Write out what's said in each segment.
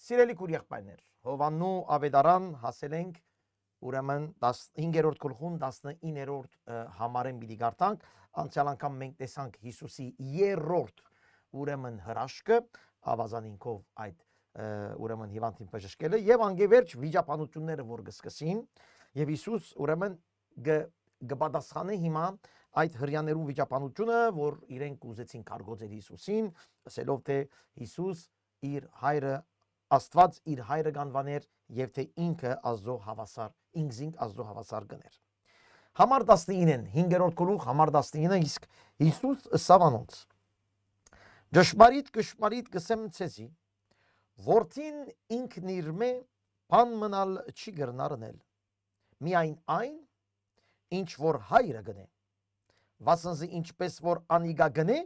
Սիրելի քուրիախբայրներ, Հովաննու ավետարան հասել ենք ուրեմն 15-րդ գլխուն 19-րդ համարեն պիտի գարտանք, անցյալ անգամ մենք տեսանք Հիսուսի երրորդ ուրեմն հրաշքը, ավազանինքով այդ ուրեմն հիվանդին բժշկելը եւ անգևերջ վիճապանությունները որ կսկսին եւ Հիսուս ուրեմն կպատասխանի հիմա այդ հрьяաներու վիճապանությունը, որ իրենք ուզեցին կարգոծել Հիսուսին, ասելով թե Հիսուս իր հայրը Աստված իր հայրը կանվաներ եւ թե ինքը Աստծո հավասար, ինքզինք Աստծո հավասար գներ։ Համար 19-ն 5-րդ գլուխ համար 19-ը իսկ Հիսուս ըսավանոց Ճշմարիտ կսեմ ցեզի, որդին ինքն իր մե բան մնալ չի գրնարնել, միայն այն, ինչ որ հայրը գնե, վասնզի ինչպես որ անիգա գնե,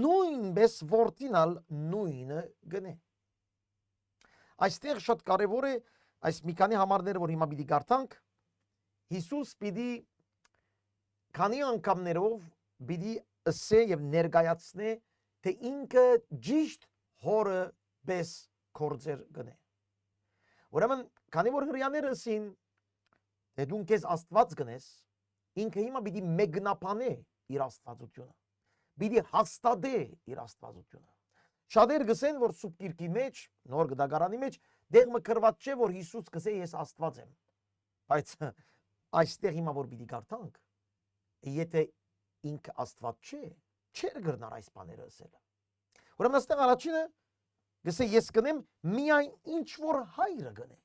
նույնպես որդինալ նույնը գնե։ Այստեղ շատ կարևոր է այս մի քանի համարները, որ հիմա պիտի գարտանք, Հիսուս պիտի քանի անգամներով պիտի ըսե եւ ներկայացնե, թե ինքը ճիշտ հորը պես կործեր գնե։ Ուրեմն, քանի որ հрьяաները ասին, թե դու քեզ Աստված գնես, ինքը հիմա պիտի մեկնաբանե իր աստվածությունը, պիտի հաստատե իր աստվածությունը։ Շատեր գսեն, որ սուրբ գիրքի մեջ, նոր գդագարանի մեջ, դեղ մկրված չէ, որ Հիսուս գսե ես Աստված եմ։ Բայց այստեղ հիմա որ պիտի գարտանք, եթե ինքը Աստված չէ, չէր գրնար այս բաները ասել։ Ուրեմն այստեղ առաջինը գսե ես գնեմ միայն ինչ որ հայրը գնե։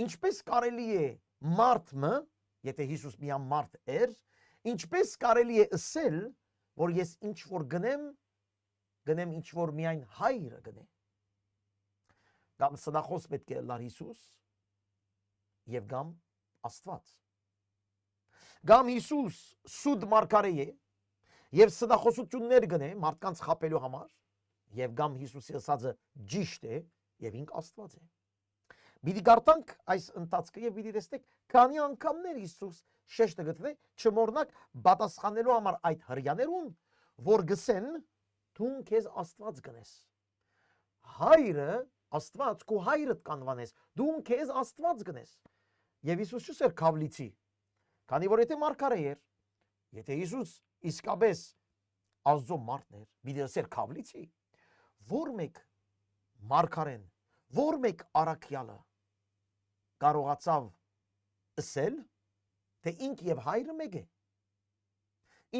Ինչպես կարելի է մարդը, եթե Հիսուս միայն մարդ էր, ինչպես կարելի է ասել, որ ես ինչ որ գնեմ ինչ որ միայն հայրը գնե։ Կամ սնախոս պետք է լար Հիսուս եւ կամ Աստված։ Կամ Հիսուս սուտ մարգարե է եւ սնախոսություններ գնե մարդկանց խապելու համար եւ կամ Հիսուսի ասածը ճիշտ է եւ ինք Աստված է։ Պիտի գարտանք այս ընթացքը եւ պիտի տեսնենք քանի անգամներ Հիսուս շեշտը գտնե չմոռնակ պատասխանելու համար այդ հрьяաներուն, որ գսեն դու քեզ Աստված գնես։ Հայրը Աստված քո հայրդ կանվանես, դու քեզ Աստված գնես։ Եվ Հիսուս չսեր քավլիցի, քանի որ եթե մարգարե էր, եթե Հիսուս իսկապես Աստծո մարդն էր, պիտի ասեր քավլիցի, որ մեկ մարգարեն, որ մեկ առաքյալը կարողացավ ասել, թե ինք եւ հայրը մեկ է։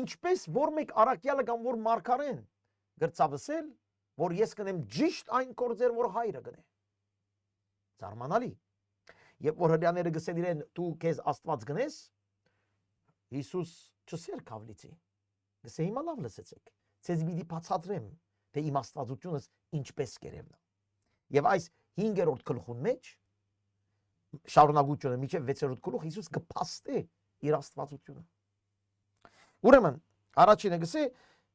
Ինչպես որ մեկ առաքյալը կամ որ մարգարեն գրծավ ասել, որ ես կնեմ ճիշտ այն կործեր, որ հայրը գնե։ Զարմանալի։ Երբ որ հրեաները գսեն իրեն դու քեզ Աստված գնես, Հիսուս չսեր քավլիցի։ Գսե հիմա լավ լսեցեք։ Ցեզ պիտի բացատրեմ, թե իմ աստվածությունս ինչպես կերևնա։ Եվ այս 5-րդ գլխուն մեջ շարունակությունը միջև 6-րդ գլուխ Հիսուս կփաստե իր աստվածությունը։ Ուրեմն առաջինը գսե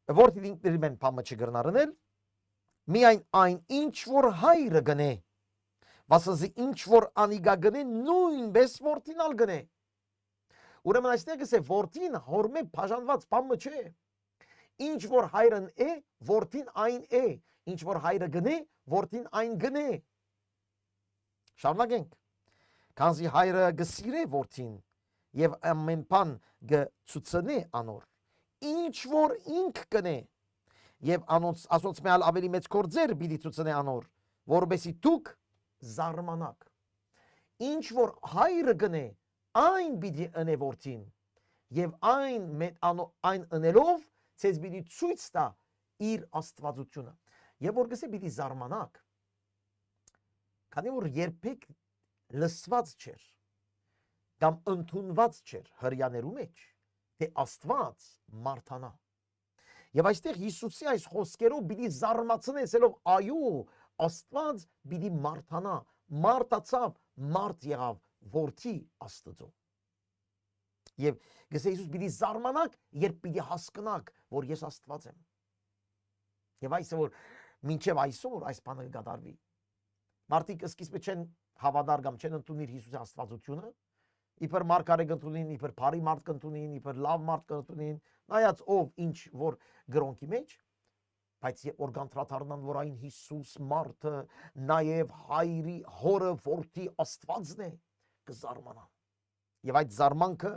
որդին ինքն իր բամը չգրնարնել, միայն այն ինչ որ հայրը գնե, վասնզի ինչ որ անիգա գնե, նույնպես որդինալ գնե։ Ուրեմն այստեղ գսե որդին հորմե բաժանված բամը չէ։ Ինչ որ հայրն է, որդին այն է, ինչ որ հայրը գնե, որդին այն գնե։ Շարունակենք։ Քանզի հայրը գսիրե որդին եւ ամեն բան գցուցնե անոր, ինչ որ ինք կնե եւ ասոնց մեալ ավելի մեծ կործեր պիտի ցուցնե անոր, որովհետեւ դուք զարմանաք։ Ինչ որ հայրը գնե, այն պիտի ընե որդին եւ այն ընելով ցեզ պիտի ցույց տա իր աստվածությունը։ Եվ որ գսե պիտի զարմանաք, քանի որ երբեք լսված չէր կամ ընդունված չէր հрьяաներու մեջ, թե Աստված մարդանա։ Եվ այստեղ Հիսուսի այս խոսքերով պիտի զարմացնե, ասելով այո, Աստված պիտի մարդանա, մարդացավ, մարդ եղավ, որդի Աստծո։ Եվ գսե Հիսուս պիտի զարմանաք, երբ պիտի հասկանաք, որ ես Աստված եմ։ Եվ այսօր մինչև այսօր այս բանը կդարվի։ Մարդիկ սկիզբը չեն հավատար կամ չեն ընդունիր Հիսուսի աստվածությունը, իբր մարգարե կընդունին, իբր բարի մարդ կընդունին, իբր լավ մարդ կընդունին, նայած ով ինչ որ գրոնքի մեջ, Բայց որ գանտրատարնան, որ այն Հիսուս մարդը նաև հայրի հորը որդի Աստվածն է, կզարմանան։ Եվ այդ զարմանքը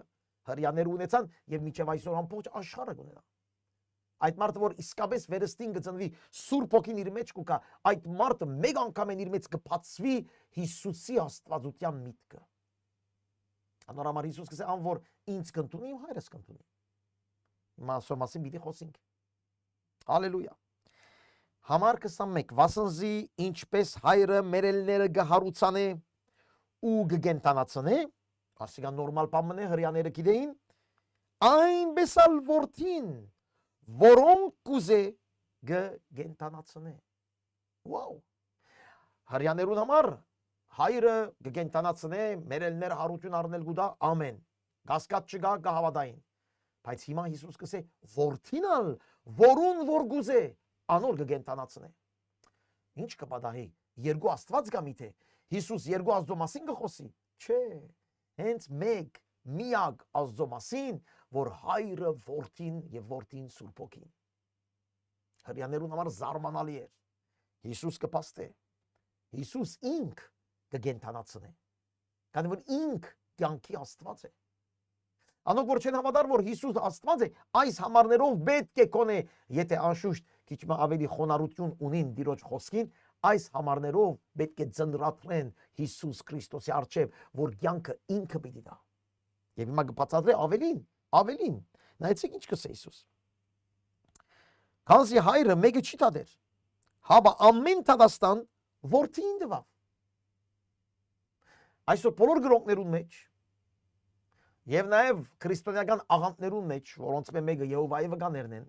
հրյաներ ունեցան եւ մինչեւ այսօր ամբողջ աշխարհը կունենա։ Այդ մարդը, որ իսկապես վերստին կծնվի, Սուրբ Հոգին իր մեջ կուկա, այդ մարդը մեկ անգամ են իր մեջ կփածվի Հիսուսի աստվածության միտքը։ Անորամար Հիսուս կսե ան որ ինձ կընդունի, իմ հայրս կընդունի։ Հիմա ասոր մասին պիտի խոսենք։ Հալելույա։ Համար 21 վասնզի ինչպես հայրը մերելները գհարուցանե ու գգենտանացնե, ասիկա նորմալ բան է հрьяաները գիտեին, այնպես ալ որդին որոնք կուզե գգենտանացնե։ Վաու։ Հрьяաներուն համար հայրը գգենտանացնե, մերելները հարություն առնել գուտա, ամեն։ Գասկած չկա կհավատային։ Բայց հիմա Հիսուս կսե որդին ալ որուն որ գուզե անոր կգենտանացնե։ Ինչ կպատահի, երկու Աստված կա միթե, Հիսուս երկու Աստծո մասին կխոսի, չէ, հենց մեկ միակ Աստծո մասին, որ հայրը որդին եւ որդին Սուրբ Հոգին։ Հрьяաներուն համար զարմանալի էր։ Հիսուս կփաստե, Հիսուս ինք կգենտանացնե, քանի որ ինք կյանքի Աստված է։ Անոնք որ չեն հավատար, որ Հիսուս Աստված է, այս համարներով պետք է կոնե, եթե անշուշտ քիչ ավելի խոնարհություն ունին Տիրոջ խոսքին, այս համարներով պետք է ծնրացնեն Հիսուս Քրիստոսի առջև, որ կյանքը ինքը պիտի տա։ Եվ հիմա կբացատրե ավելին, նայեցեք ինչ կսե Հիսուս։ Քանզի հայրը մեկը չի տադեր, հաբա ամեն տադաստան որդին դվավ։ Այսօր բոլոր գրողներուն մեջ եւ նաեւ քրիստոնեական աղանդներուն մեջ, որոնց մեկը Եհովայի վկաներն են,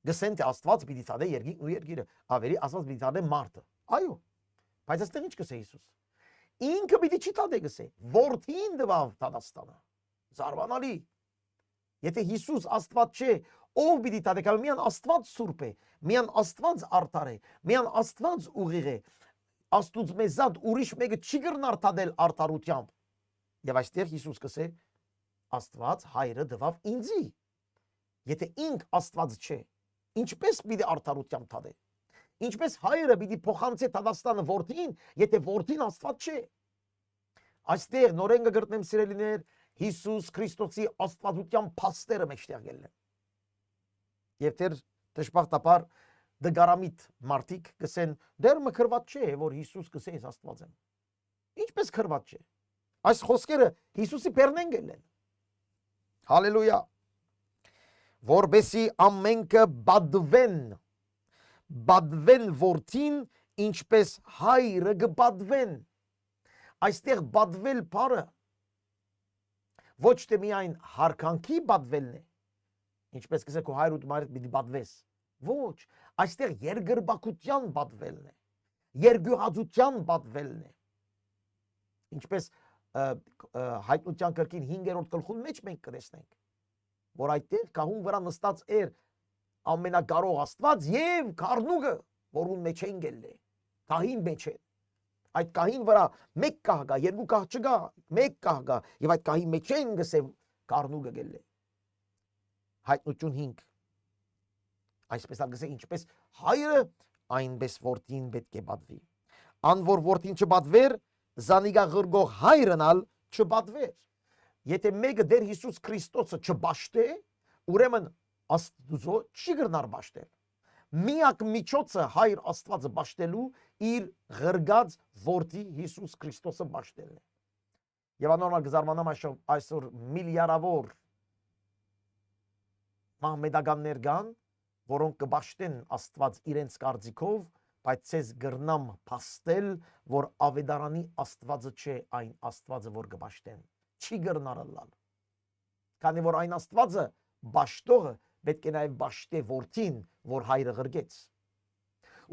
գսեն թե Աստված պիտի տադե երկինքն ու երկիրը, ավելի Աստված պիտի տադե մարդը։ Այո։ Բայց այստեղ ինչ կսե Հիսուս։ Ինքը պիտի չի տադե գսե, որդին դվավ տադաստանը։ Զարմանալի։ Եթե Հիսուս Աստված չէ, ով պիտի տադե, կամ միան Աստված սուրբ է, միան Աստված արդար է, միան Աստված ուղիղ է, Աստուծո մեզած ուրիշ մեկը չի կրնար տադել արդարությամբ։ Եվ այստեղ Հիսուս կսե Աստված հայրը դվավ ինձի։ Եթե ինք Աստված չէ, ինչպես պիտի արդարությամբ տադե։ Ինչպես հայրը պիտի փոխանցե տադաստանը որդին, եթե որդին Աստված չէ։ Այստեղ նորեն կգտնեմ սիրելիներ, Հիսուս Քրիստոսի աստվածության փաստերը մեջտեղ գելն են։ Եվ դեր դժբախտաբար դգարամիտ մարդիկ կսեն դեր մքրված չէ, որ Հիսուս կսե ես Աստված եմ։ Ինչպես քրված չէ։ Այս խոսքերը Հիսուսի բերնեն գելն են։ Հալելույա։ Որբեսի ամենքը բադվեն որդին, ինչպես հայրը կբադվեն։ Այստեղ բադվել բառը ոչ թե միայն հարկանքի բադվելն է, ինչպես կսե քո հայր ու մայրդ պիտի բադվես, ոչ, այստեղ երգրբակության բադվելն է, երգյուղածության բադվելն է, ինչպես հայտնության կրկին 5-րդ գլխում մեջ մենք կտեսնենք, որ այդտեղ կահուն վրա նստած էր ամենակարող Աստված եւ քառնուկը, որուն մեջ են գելլե, կահին մեջ են։ Այդ կահին վրա մեկ կահ գա, երկու կահ չգա, մեկ կահ գա, եւ այդ կահի մեջ են գսե քառնուկը գելլե։ Հայտնություն 5։ Այսպես ալգսե ինչպես հայրը, այնպես որդին պետք է բադվի։ Ան որ որդին չբադվեր, զանիգա ղրգող հայրնալ չբադվեր։ Եթե մեկը դեր Հիսուս Քրիստոսը չբաշտե, ուրեմն Աստծո չի գրնար բաշտել։ Միակ միջոցը հայր Աստվածը բաշտելու իր ղրգած որդի Հիսուս Քրիստոսը բաշտելն է։ Եվ անորմալ գզարմանամ այսօր միլիարավոր մահմեդականներ կան, որոնք կբաշտեն Աստված իրենց կարծիքով, բայց ցեզ գրնամ փաստել, որ ավետարանի Աստվածը չէ այն Աստվածը, որ կբաշտեն։ Չի գրնարալ։ Քանի որ այն Աստվածը բաշտողը պետք է նաև բաշտե որդին, որ հայրը ղրգեց։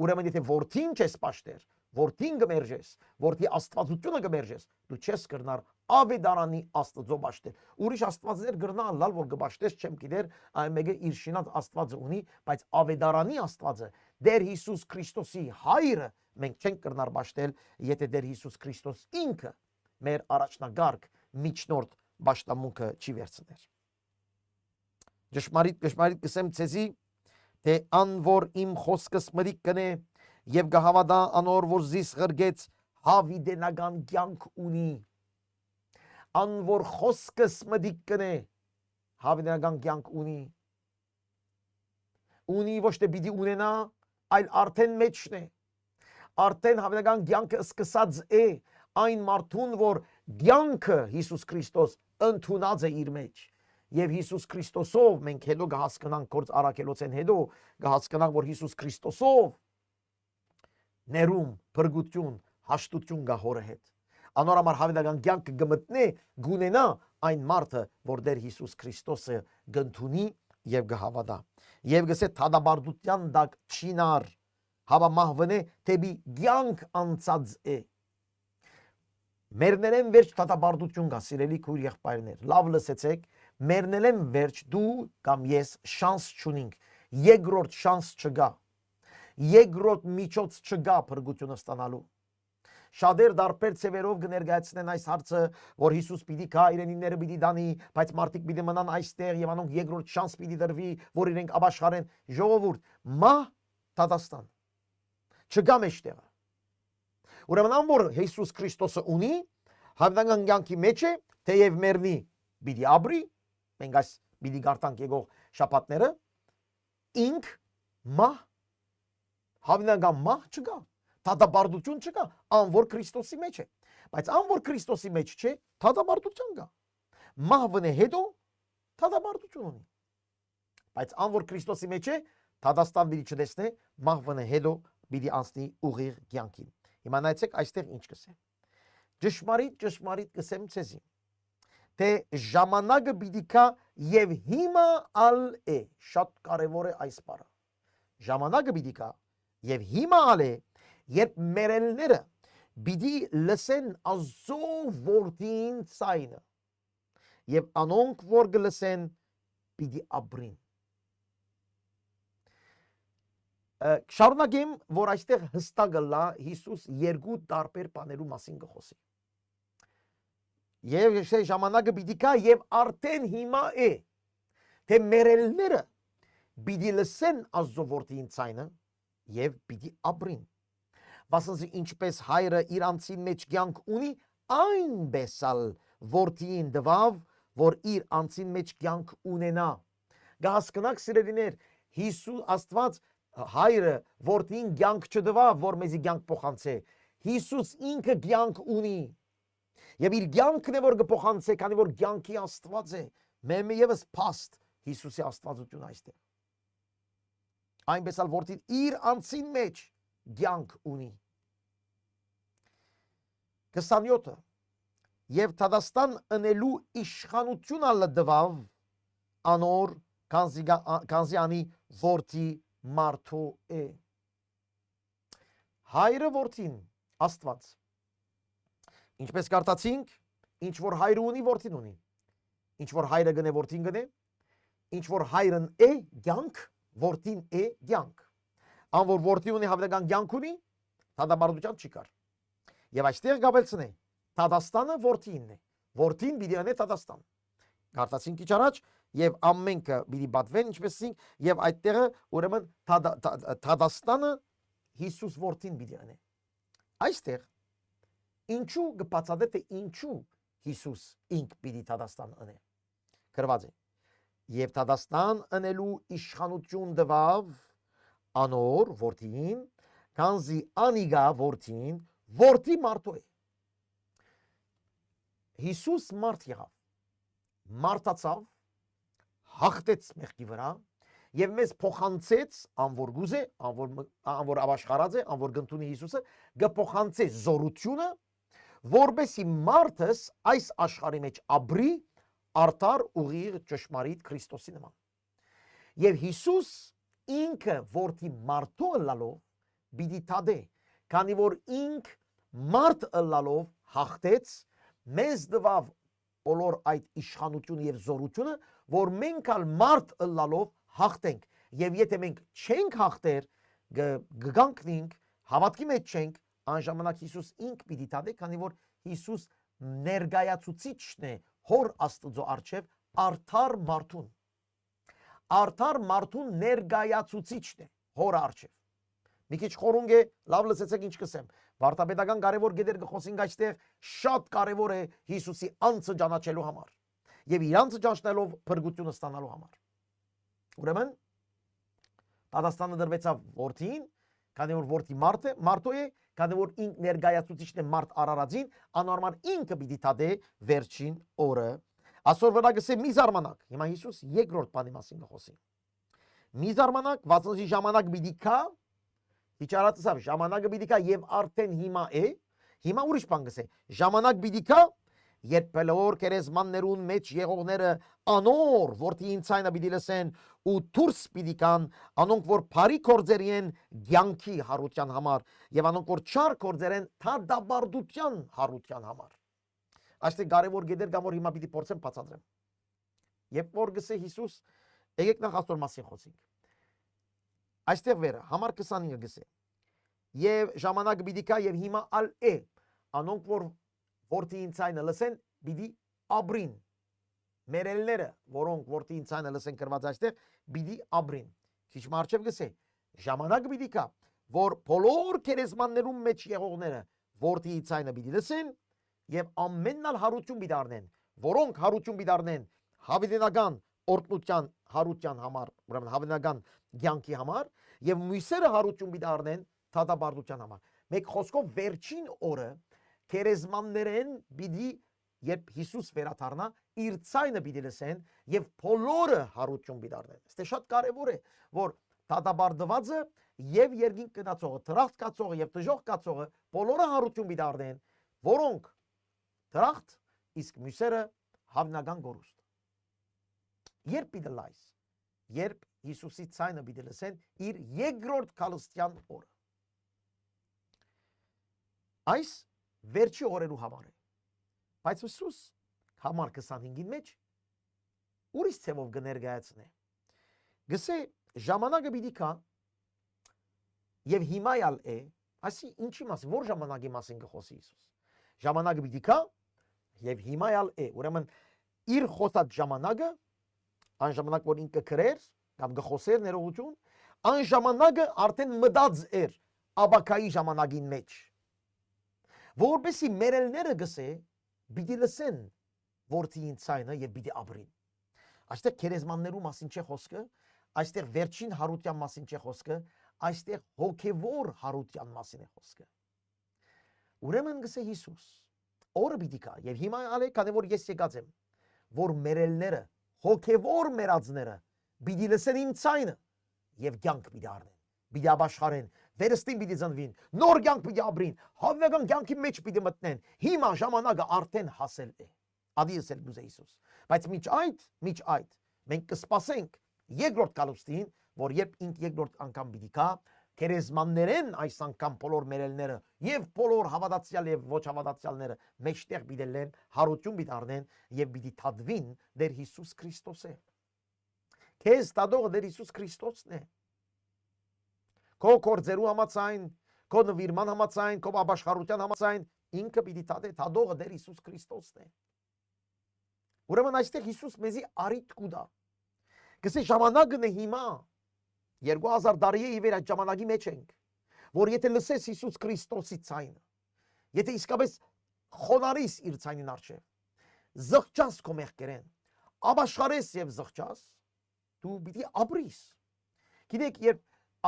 Ուրեմն եթե որդին չես բաշտեր, որդին կմերժես, որդի աստվածությունը կմերժես, դու չես կրնար ավետարանի Աստծո բաշտել։ Ուրիշ աստվածներ կրնան լալ, որ կբաշտես չեմ գիտեր, այն մեկը իր շինած Աստվածը ունի, բայց ավետարանի Աստվածը, դեր Հիսուս Քրիստոսի հայրը մենք չենք կրնար բաշտել, եթե դեր Հիսուս Քրիստոս ինքը մեր առաջնագարկ միջնորդ բաշտամունքը չի վերցներ։ Ճշմարիտ կսեմ ցեզի, թե անոր իմ խոսքս մրիկ կնե եւ գահավադա անոր որ զիս ղրգեց հավիդենական կյանք ունի անոր խոսքս մրիկ կնե հավիդենական կյանք ունի ոչ թե պիտի ունենա այլ արդեն մեջն է արդեն հավիդենական կյանքը սկսած է այն մարդուն որ կյանքը Հիսուս Քրիստոս ընդունած է իր մեջ Եվ Հիսուս Քրիստոսով մենք հետո կհասկանանք գործ առաքելոցեն հետո կհասկանանք որ Հիսուս Քրիստոսով ներում, փրկություն, հաշտություն կա հորը հետ։ Անորամար հավիտական կյանքը կմտնի գունենա այն մարդը որ դեր Հիսուս Քրիստոսը կընդունի եւ կհավատա։ Եվ գսե թադաբարդության դակ չինար հավամահվնե թեպի կյանք անցած է։ Մերներեն վերջ թադաբարդություն կա սիրելի քույր եղբայրներ։ Լավ լսեցեք Մերնելեն վերջ դու կամ ես շանս չունենք, երկրորդ շանս չգա, երկրորդ միջոց չգա փրկությունը ստանալու։ Շատեր դարբեր ծևերով կներկայացնեն այս հարցը, որ Հիսուս պիտի գա իրենիները պիտի դանի, բայց մարդիկ պիտի մնան այստեղ եւ անոնք երկրորդ շանս պիտի դրվի, որ իրենք ապաշխարեն ժողովուրդ, մա Տադաստան։ Չգա մեջտեղը։ Ուրեմն ան որ Հիսուս Քրիստոսը ունի, հավիտենական կյանքի մեջ է, թեև մեռնի, պիտի ապրի Մենք այս պիտի գարտանք եկող շաբաթները ինք մահ հավիտենական մահ չկա թադաբարդություն չկա անոր Քրիստոսի մեջ է բայց անոր Քրիստոսի մեջ չէ թադաբարդություն կա մահվնե հետո թադաբարդություն ունի բայց անոր Քրիստոսի մեջ է Թադաստան պիտի չտեսնե մահվնե հետո պիտի անցնի ուղիղ կյանքին հիմա նայեցեք այստեղ ինչ կսեմ ճշմարիտ կսեմ ցեզի Թե ժամանակը պիտի կա եւ հիմա ալ է շատ կարևոր է այս բառը ժամանակը պիտի կա եւ հիմա ալ է երբ մերելները պիտի լսեն Աստծո որդին ցայնը եւ անոնք որ գլսեն պիտի ապրին Շարունակեմ որ այստեղ հստակ լա Հիսուս երկու տարբեր բաներու մասին կխոսի Եվ ժամանակը պիտի կա եւ արդեն հիմա է թե մերելները պիտի լսեն Աստծո որդին ցայնը եւ պիտի ապրին Վասնզի ինչպես հայրը իր անձին մեջ կյանք ունի այնպես ալ որդին դվավ որ իր անձին մեջ կյանք ունենա Գահասկնակ սիրելիներ Հիսուս Աստված հայրը որդին կյանք չդվավ որ մեզի կյանք փոխանցե Հիսուս ինքը կյանք ունի Եվ իր կյանքն է որ կփոխանցե, քանի որ կյանքի Աստված է, մեմը եւս փաստ Հիսուսի Աստվածություն այստեղ։ Այնպես ալ որդին իր անձին մեջ կյանք ունի։ 27-ը Եվ Թադաստան ընելու իշխանություն ալ դվավ անոր քանզի անի որդի մարդու է։ Հայրը որդին Աստված Ինչպես կարդացինք, ինչ որ հայրը ունի, որդին ունի։ Ինչ որ հայրը գնե, որդին գնե։ Ինչ որ հայրն է կյանք, որդին է կյանք։ Ան որ որդի ունի հավիտենական կյանք ունի, թադաբարդության չի կար։ Եվ այստեղ գաբելցն է, Թադաստանը որդինն է։ Որդին պիտի անե Թադաստան։ Կարդացինք քիչ առաջ եւ ամենքը պիտի բացվեն, ինչպես ասինք, եւ այդտեղը ուրեմն Թադաստանը Հիսուս որդին պիտի անե։ Այստեղ Ինչու կբացատրե թե ինչու Հիսուս ինք պիտի Թադաստան ընե։ Գրված է. Եվ Թադաստան ընելու իշխանություն դվավ անոր որդին, քանզի անիգա որդին որդի մարդու է։ Հիսուս մարդ եղավ, մարդացավ, հաղթեց մեղքի վրա եւ մեզ փոխանցեց անոր գուզե, անոր ապաշխարած է, անոր գտնունի Հիսուսը, կփոխանցե զորությունը որբեսի մարդս այս աշխարհի մեջ ապրի արդար ուղիղ ճշմարիտ Քրիստոսի նման։ Եվ Հիսուս ինքը որդի մարդու ըլլալով պիտի թադե, քանի որ ինք մարդ ըլլալով հաղթեց, մեզ դվավ բոլոր այդ իշխանությունը եւ զորությունը, որ մենք ալ մարդ ըլլալով հաղթենք։ Եվ եթե մենք չենք հաղթեր, գգանքնենք, հավատքի մեջ չենք, Անժամանակ Հիսուս ինք պիտի թադե, քանի որ Հիսուս ներգայացուցիչն է հոր Աստծո առջև արդար մարդուն։ արդար մարդուն ներգայացուցիչն է հոր արչև։ Մի քիչ խորունգ է, լավ լսեցեք ինչ կսեմ։ Վարդապետական կարևոր գեդեր կխոսենք այստեղ, շատ կարևոր է Հիսուսի անձը ճանաչելու համար եւ իր անձը ճանաչելով փրկությունը ստանալու համար։ Ուրեմն Տադաստանը դրվեցավ որդին, քանի որ որդի մարդո է, քանի որ ինք ներգայացուցիչն է մարդ Արարածին, անորմալ ինքը պիտի թադե վերջին օրը։ Այսօր վրա գսե մի զարմանակ։ Հիմա Հիսուս երկրորդ բանի մասին կխոսի։ Մի զարմանակ, վասնզի ժամանակ պիտի կա, իջարածավ ժամանակը պիտի կա եւ արդեն հիմա է։ Հիմա ուրիշ բան գսե։ Ժամանակ պիտի կա, երբ բոլոր կերեզմաններուն մեջ եղողները անոր որդի ինձայնը պիտի լսեն ու դուրս պիտի կան, անոնք որ բարի կորձերի են ցանկի հարության համար եւ անոնք որ չար կորձեր են թադաբարդության հարության համար։ Այստեղ կարևոր գեդեր կամ որ հիմա պիտի փորձեմ բացատրեմ։ Երբ որ գսե Հիսուս, եկեք նախ աստոր մասին խոսենք։ Այստեղ վերը համար 25-ը գսե։ Եվ ժամանակը պիտի կա եւ հիմա ալ է, անոնք որ որդի ինձայնը լսեն, պիտի ապրին։ Մերելները, որոնք որդի ինձայնը լսեն կրված այստեղ, պիտի ապրին։ Քիչ մարչև գսե, ժամանակը պիտի կա, որ բոլոր կերեզմաններում մեջ եղողները որդի ինձայնը պիտի լսեն եւ ամենն ալ հարություն պիտի առնեն, որոնք հարություն պիտի առնեն հավիտենական օրտնության հարության համար, ուրեմն հավիտենական ցանկի համար եւ մյուսերը հարություն պիտի առնեն թադաբարդության համար։ Մեկ խոսքով վերջին օրը կերեզմաններեն պիտի երբ Հիսուս վերադառնա իր ցայնը պիտի լսեն եւ բոլորը հարություն պիտի առնեն։ Այստեղ շատ կարեւոր է, որ թադաբարդվածը եւ երկինք գնացողը, տրախտ կացողը եւ դժոխք կացողը բոլորը հարություն պիտի առնեն, որոնք տրախտ, իսկ մյուսերը հավնական գորուստ։ Երբ պիտի լայս, երբ Հիսուսի ցայնը պիտի լսեն իր երկրորդ քալստյան օրը։ Այս վերջի օրերու համար է։ Բայց Հիսուս համար 25-ին մեջ ուրիշ ցևով կներկայացնե։ Գսե ժամանակը պիտի կա եւ հիմա ալ է, ասի ինչի մասին, որ ժամանակի մասին կխոսի Հիսուս։ Ժամանակը պիտի կա եւ հիմա ալ է։ Ուրեմն իր խոսած ժամանակը, այն ժամանակ որ ինքը կրեր կամ գխոսեր ներողություն, այն ժամանակը արդեն մտած էր աբակայի ժամանակին մեջ։ Որպեսի մերելները գսե պիտի լսեն որդիին ցայնը եւ պիտի ապրին։ Այստեղ կերեզմաններու մասին չէ խոսքը, այստեղ վերջին հարության մասին չէ խոսքը, այստեղ հոգևոր հարության մասին է խոսքը։ Ուրեմն գսե Հիսուս, օրը պիտի կա եւ հիմա ալե քանի որ ես եկած եմ, որ մերելները, հոգևոր մերածները պիտի լսեն իմ ցայնը եւ կյանք պիտի առնեն, պիտի ապաշխարեն, վերստին պիտի ծնվին, նոր կյանք պիտի ապրին, հավնական կյանքի մեջ պիտի մտնեն։ Հիմա ժամանակը արդեն հասել է։ Ադիես էլ գուզե Հիսուս։ Բայց միջ այդ մենք կսպասենք երկրորդ կալուստին, որ երբ ինք երկրորդ անգամ պիտի կա, կերեզմաններեն այս անգամ բոլոր մերելները եւ բոլոր հավատացյալ եւ ոչ հավատացյալները մեջտեղ պիտի լեն, հարություն պիտի առնեն եւ պիտի թադվին դեր Հիսուս Քրիստոսը։ Քեզ տադողը դեր Հիսուս Քրիստոսն է։ Քո կորձերու համաձայն, քո նվիրման համաձայն, քո ապաշխարության համաձայն ինքը պիտի թադե, թադողը դեր Հիսուս Քրիստոսն է։ Ուրեմն այստեղ Հիսուս մեզի արիթ կուտա։ Գսե ժամանակն է հիմա 2000 տարի է իվեր այդ ժամանակի մեջ ենք, որ եթե լսես Հիսուս Քրիստոսի ցայնը, եթե իսկապես խոնարհիս իր ցայնին առջև, զղջաս քո մեղքերեն, ապաշխարես եւ զղջաս, դու պիտի ապրիս։ Գիտեք, երբ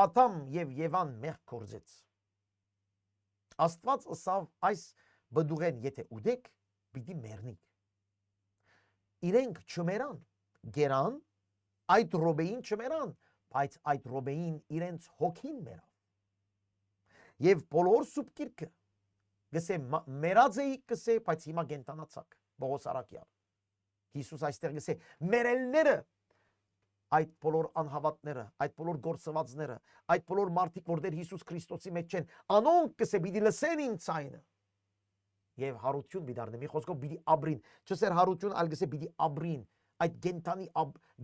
Ադամ եւ Եվան մեղք կորձեց, Աստված ըսավ այս բդուղեն եթե ուդեք, պիտի մեռնիք։ Իրենք չմերան, գերան, այդ ռոբեին չմերան, բայց այդ ռոբեին իրենց հոգին մերավ։ Եվ բոլոր սուբկիրքը գսե մերած էի գսե, բայց հիմա գենտանացակ, Պողոս Արաքյալ։ Հիսուս այստեղ գսե մերելները, այդ բոլոր անհավատները, այդ բոլոր գործվածները, այդ բոլոր մարդիկ, որ դեր Հիսուս Քրիստոսի մեջ են, անոնք գսե պիտի լսեն իմ ցայնը եւ հարություն պիտի առնեն։ Մի խոսքով պիտի ապրին, չսեր հարություն, այլ գսե պիտի ապրին։ Այդ գենտանի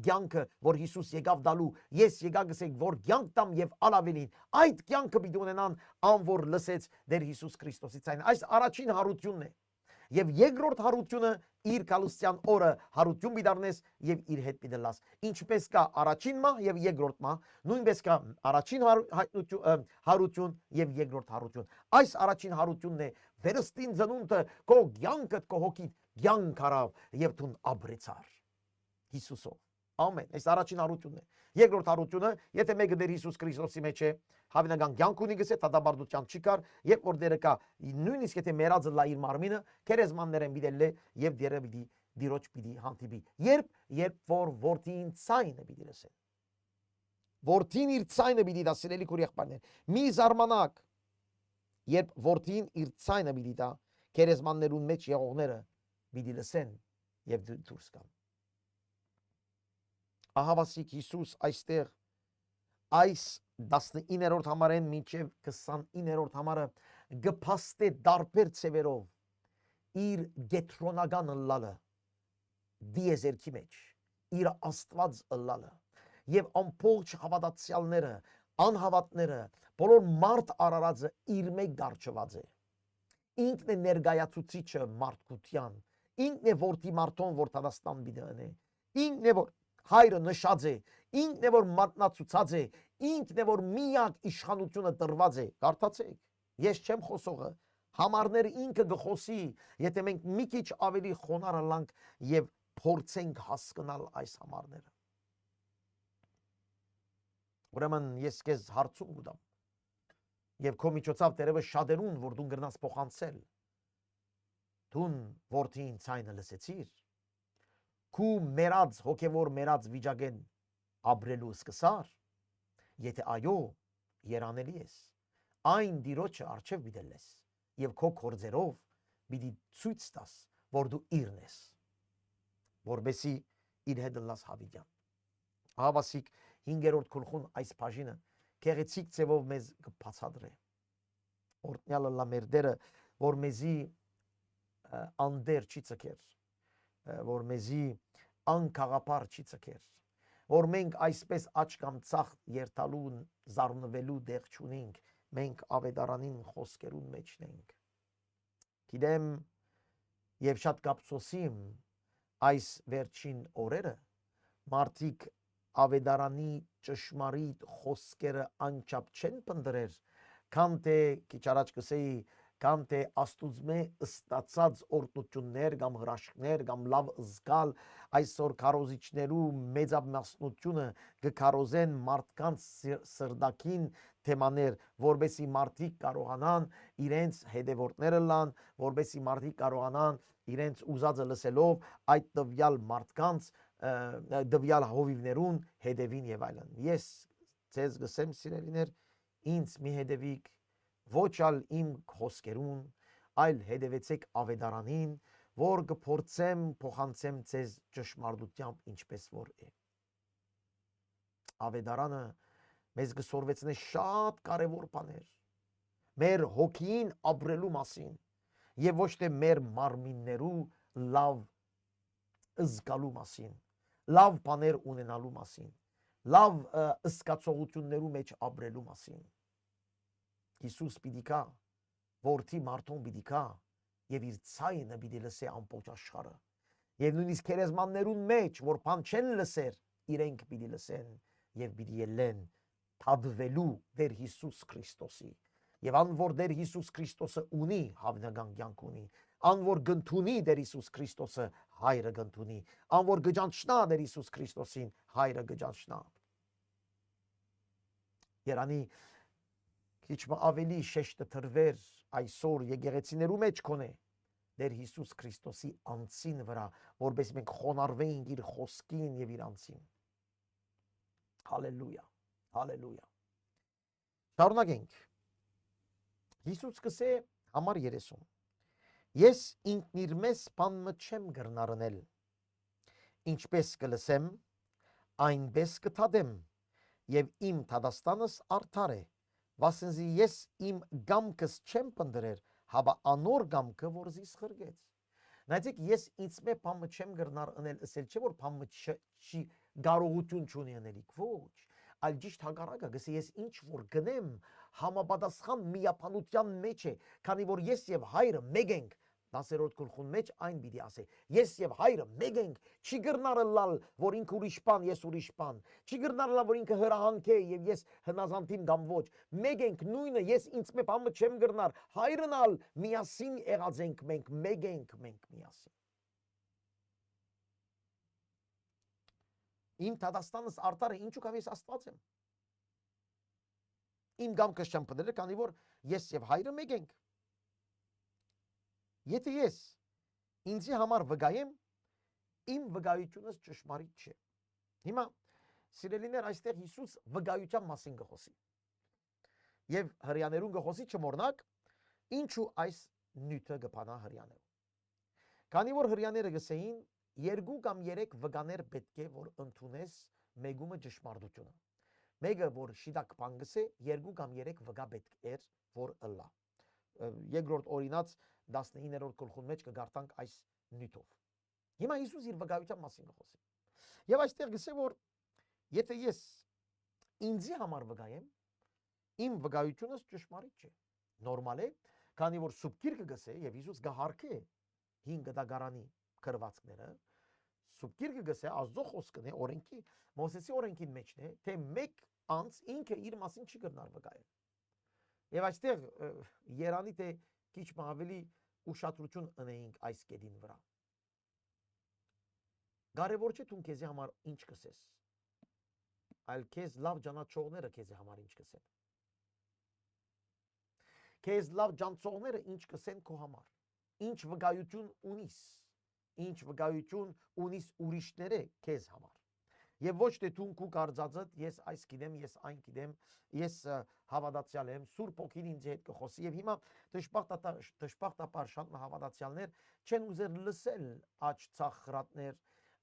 կյանքը, որ Հիսուս եկավ դալու, ես եկա գսեք, որ կյանք տամ եւ ալավելին, այդ կյանքը պիտի ունենան ան որ լսեց դեր Հիսուս Քրիստոսի ցայնը։ Այս առաջին հարությունն է։ Եվ երկրորդ հարությունը իր կալուստյան օրը հարություն պիտարնես եւ իր հետ պիտելաս։ Ինչպես կա առաջին մահ եւ երկրորդ մահ, նույնպես կա առաջին հարություն եւ երկրորդ հարություն։ Այս առաջին հարությունն է վերստին ծնունդը քո կյանքդ քո հոգիդ կյանք արավ եւ դու ապրեցար Հիսուսով։ Ամեն։ Այս առաջին հարությունն է։ Երկրորդ հարությունը, եթե մեկը դեր Հիսուս Քրիստոսի մեջ է, հավանական կյանք ունի գսե, դատաբարդության չի կար, երբ որ դերը կա, նույնիսկ եթե մեռածը լա իր մարմինը, քերեզմաններեն բիդել է եւ դերը պիտի դիրոջ պիտի հանդիպի։ Երբ որ որդին ցայնը պիտի լսեն։ Որդին իր ցայնը պիտի դա, սիրելի քույր եղբայրներ։ Մի զարմանակ, երբ որդին իր ցայնը պիտի դա, քերեզմաններուն մեջ եղողները պիտի լսեն եւ դուրս գան։ Ահավասիկ Հիսուս այստեղ այս 19-րդ համարեն մինչև 29-րդ համարը գփաստե դարբեր ծևերով իր գետրոնական ըլլալը դիեզերքի մեջ իր աստված ըլլալը եւ ամբողջ հավատացյալները անհավատները բոլոր մարդ արարածը իր մեջ դարչված է ինքն է ներգայացուցիչը մարդկության ինքն է որդի մարդուն որ Թադաստան բիդանը ինքն է որ հայրը նշած է ինքն է որ մատնացուցած է ինքն է որ միակ իշխանությունը տրված է կարդացեք ես չեմ խոսողը համարները ինքը գխոսի եթե մենք մի քիչ ավելի խոնարհ լանք եւ փորձենք հասկանալ այս համարները ուրեմն ես քեզ հարցում կտամ եւ քո միջոցով դերևս շատերուն որ դու գրնաս փոխանցել դուն որդին ցայնը լսեցիր քու մերած հոգևոր մերած վիճակեն ապրելու սկսար եթե այո երանելի ես այն դիրոջը արչև բիդել ես եւ քո կորձերով պիտի ցույց տաս որ դու իրն ես որբեսի իր հետ լաս հավիդյան հավասիկ 5-րդ գլխուն այս բաժինը քեղեցիկ ծևով մեզ կբացատրե օրտնյալը լա մեր դերը որ մեզի անդեր չի ցկեր որ մեզի անկաղապար չի ցկեր որ մենք այսպես աչ կամ ցախ երթալու զարնվելու դեղ չունենք մենք ավետարանին խոսքերուն մեջն ենք գիտեմ եւ շատ կապսոսիմ այս վերջին օրերը մարդիկ ավետարանի ճշմարիտ խոսքերը անչափ չեն փնտրեր քան թե քիչ առաջ կսեի կամ թե աստուծմե ստացած օրդություններ կամ հրաշքներ կամ լավ զգալ այսօր քարոզիչներու մեծամասնությունը կքարոզեն մարդկանց սրդակին թեմաներ որբեսի մարդիկ կարողանան իրենց հետևորդները լան որբեսի մարդիկ կարողանան իրենց ուզածը լսելով այդ տվյալ մարդկանց տվյալ հովիվներուն հետևին եւ այլն ես ցեզ գսեմ սիրելիներ ինձ մի հետևիկ ոչ ալ իմ խոսքերուն, այլ հետևեցեք ավետարանին, որ կփորձեմ փոխանցեմ ցեզ ճշմարտությամբ ինչպես որ է։ Ավետարանը մեզ կսորվեցնե շատ կարևոր բաներ։ Մեր հոգին ապրելու մասին եւ ոչ թե մեր մարմիններու լավ զգալու մասին, լավ բաներ ունենալու մասին, լավ զգացողություններու մեջ ապրելու մասին։ Հիսուս պիտի կա, որդի մարդուն պիտի կա եւ իր ցայնը պիտի լսե ամբողջ աշխարհը։ Եվ նույնիսկ քերեզմաններուն մեջ, որ բան չեն լսեր, իրենք պիտի լսեն եւ պիտի ելեն թադվելու դեր Հիսուս Քրիստոսի։ Եվ ան որ դեր Հիսուս Քրիստոսը ունի, հավնական կյանք ունի, ան որ գտնունի դեր Հիսուս Քրիստոսը հայրը գտնունի, ան որ գճանչնա դեր Հիսուս Քրիստոսին հայրը գճանչնա։ Երանի Քիչ ավելի շեշտը տրվեր այսօր եկեղեցիներու մեջ կոնե դեր Հիսուս Քրիստոսի անձին վրա որպես մենք խոնարհվենք իր խոսքին եւ իր անձին հալելույա հալելույա շարունակենք Հիսուս կսե համար 30 ես ինքն իր մեզ բանը չեմ գրնարնել ինչպես կլսեմ այնպես կթադեմ եւ իմ թադաստանս արդար է Վասենզի ես իմ գամքս չեմ պնդրեր, հաբա անոր գամքը, որ զիս խրգեց։ Նայեցեք, ես ինձ մե պամը չեմ գրնար ընել ասել, չէ որ պամը չի գարողություն չունի ընելիք, ոչ, այլ ճիշտ հակառակը, գսի ես ինչ որ գնեմ, համապատասխան միապանության մեջ է, քանի որ ես եւ հայրը մեկ ենք, 10-րդ գլխուն մեջ այն պիտի ասե. Ես եւ հայրը մեկ ենք, չի գրնարը լալ, որ ինքը ուրիշ բան, ես ուրիշ բան, չի գրնարը լալ, որ ինքը հրահանք է եւ ես հնազանդիմ կամ ոչ, մեկ ենք նույնը, ես ինձ մե բամը չեմ գրնար, հայրն ալ միասին եղած ենք մենք, մեկ ենք մենք միասին։ Իմ Թադաստանս արտարը ինչու կամ ես Աստված եմ։ Իմ գամքը չեմ պնդել, քանի որ ես եւ հայրը մեկ ենք։ Եթե ես ինձի համար վգայեմ, իմ վգայությունս ճշմարիտ չէ։ Հիմա սիրելիներ, այստեղ Հիսուս վգայության մասին գխոսի։ Եվ հրյաներուն գխոսի չմոռնաք, ինչու այս նյութը գփանա հրյաներում։ Քանի որ հրյաները գսեին, 2 կամ 3 վգաներ պետք է որ ընդունես մեգումը ճշմարտությունը։ Մեկը որ շիդակ բան գսե, 2 կամ 3 վգա պետք էր որ ըլլա։ Երկրորդ օրինաց 19-րդ գլխուն մեջ կգարտանք այս նյութով։ Հիմա Հիսուս իր վկայության մասին գխոսի։ Եվ այստեղ գսե որ եթե ես ինձի համար վկայեմ, իմ վկայությունս ճշմարիտ չէ։ Նորմալ է, քանի որ Սուրբ Գիրքը գսե եւ Հիսուս գահարքե 5 դագարանի քրվածքները, Սուրբ Գիրքը գսե Աստծո խոսքն է, օրենքի, Մովսեսի օրենքին մեջն է, թե մեկ անց ինքը իր մասին չի գրնար վկայել։ Եվ այստեղ երանի թե քիչ ավելի ուշադրություն ունեինք այս կետին վրա։ Կարևոր չէ դու քեզի համար ինչ կսես, այլ քեզ լավ ճանաչողները քեզի համար ինչ կսեն։ Քեզ լավ ճանաչողները ինչ կսեն քո համար, ինչ վկայություն ունիս, ինչ վկայություն ունիս ուրիշները քեզ համար։ Եվ ոչ թե դու քու կարծածդ ես այս գիտեմ, ես այն գիտեմ, ես հավատացյալ եմ, Սուրբ Օքին ինձ հետ կխոսի եւ հիմա դժբախտաբար շատ հավատացյալներ չեն ուզեր լսել աճ ցախրատներ,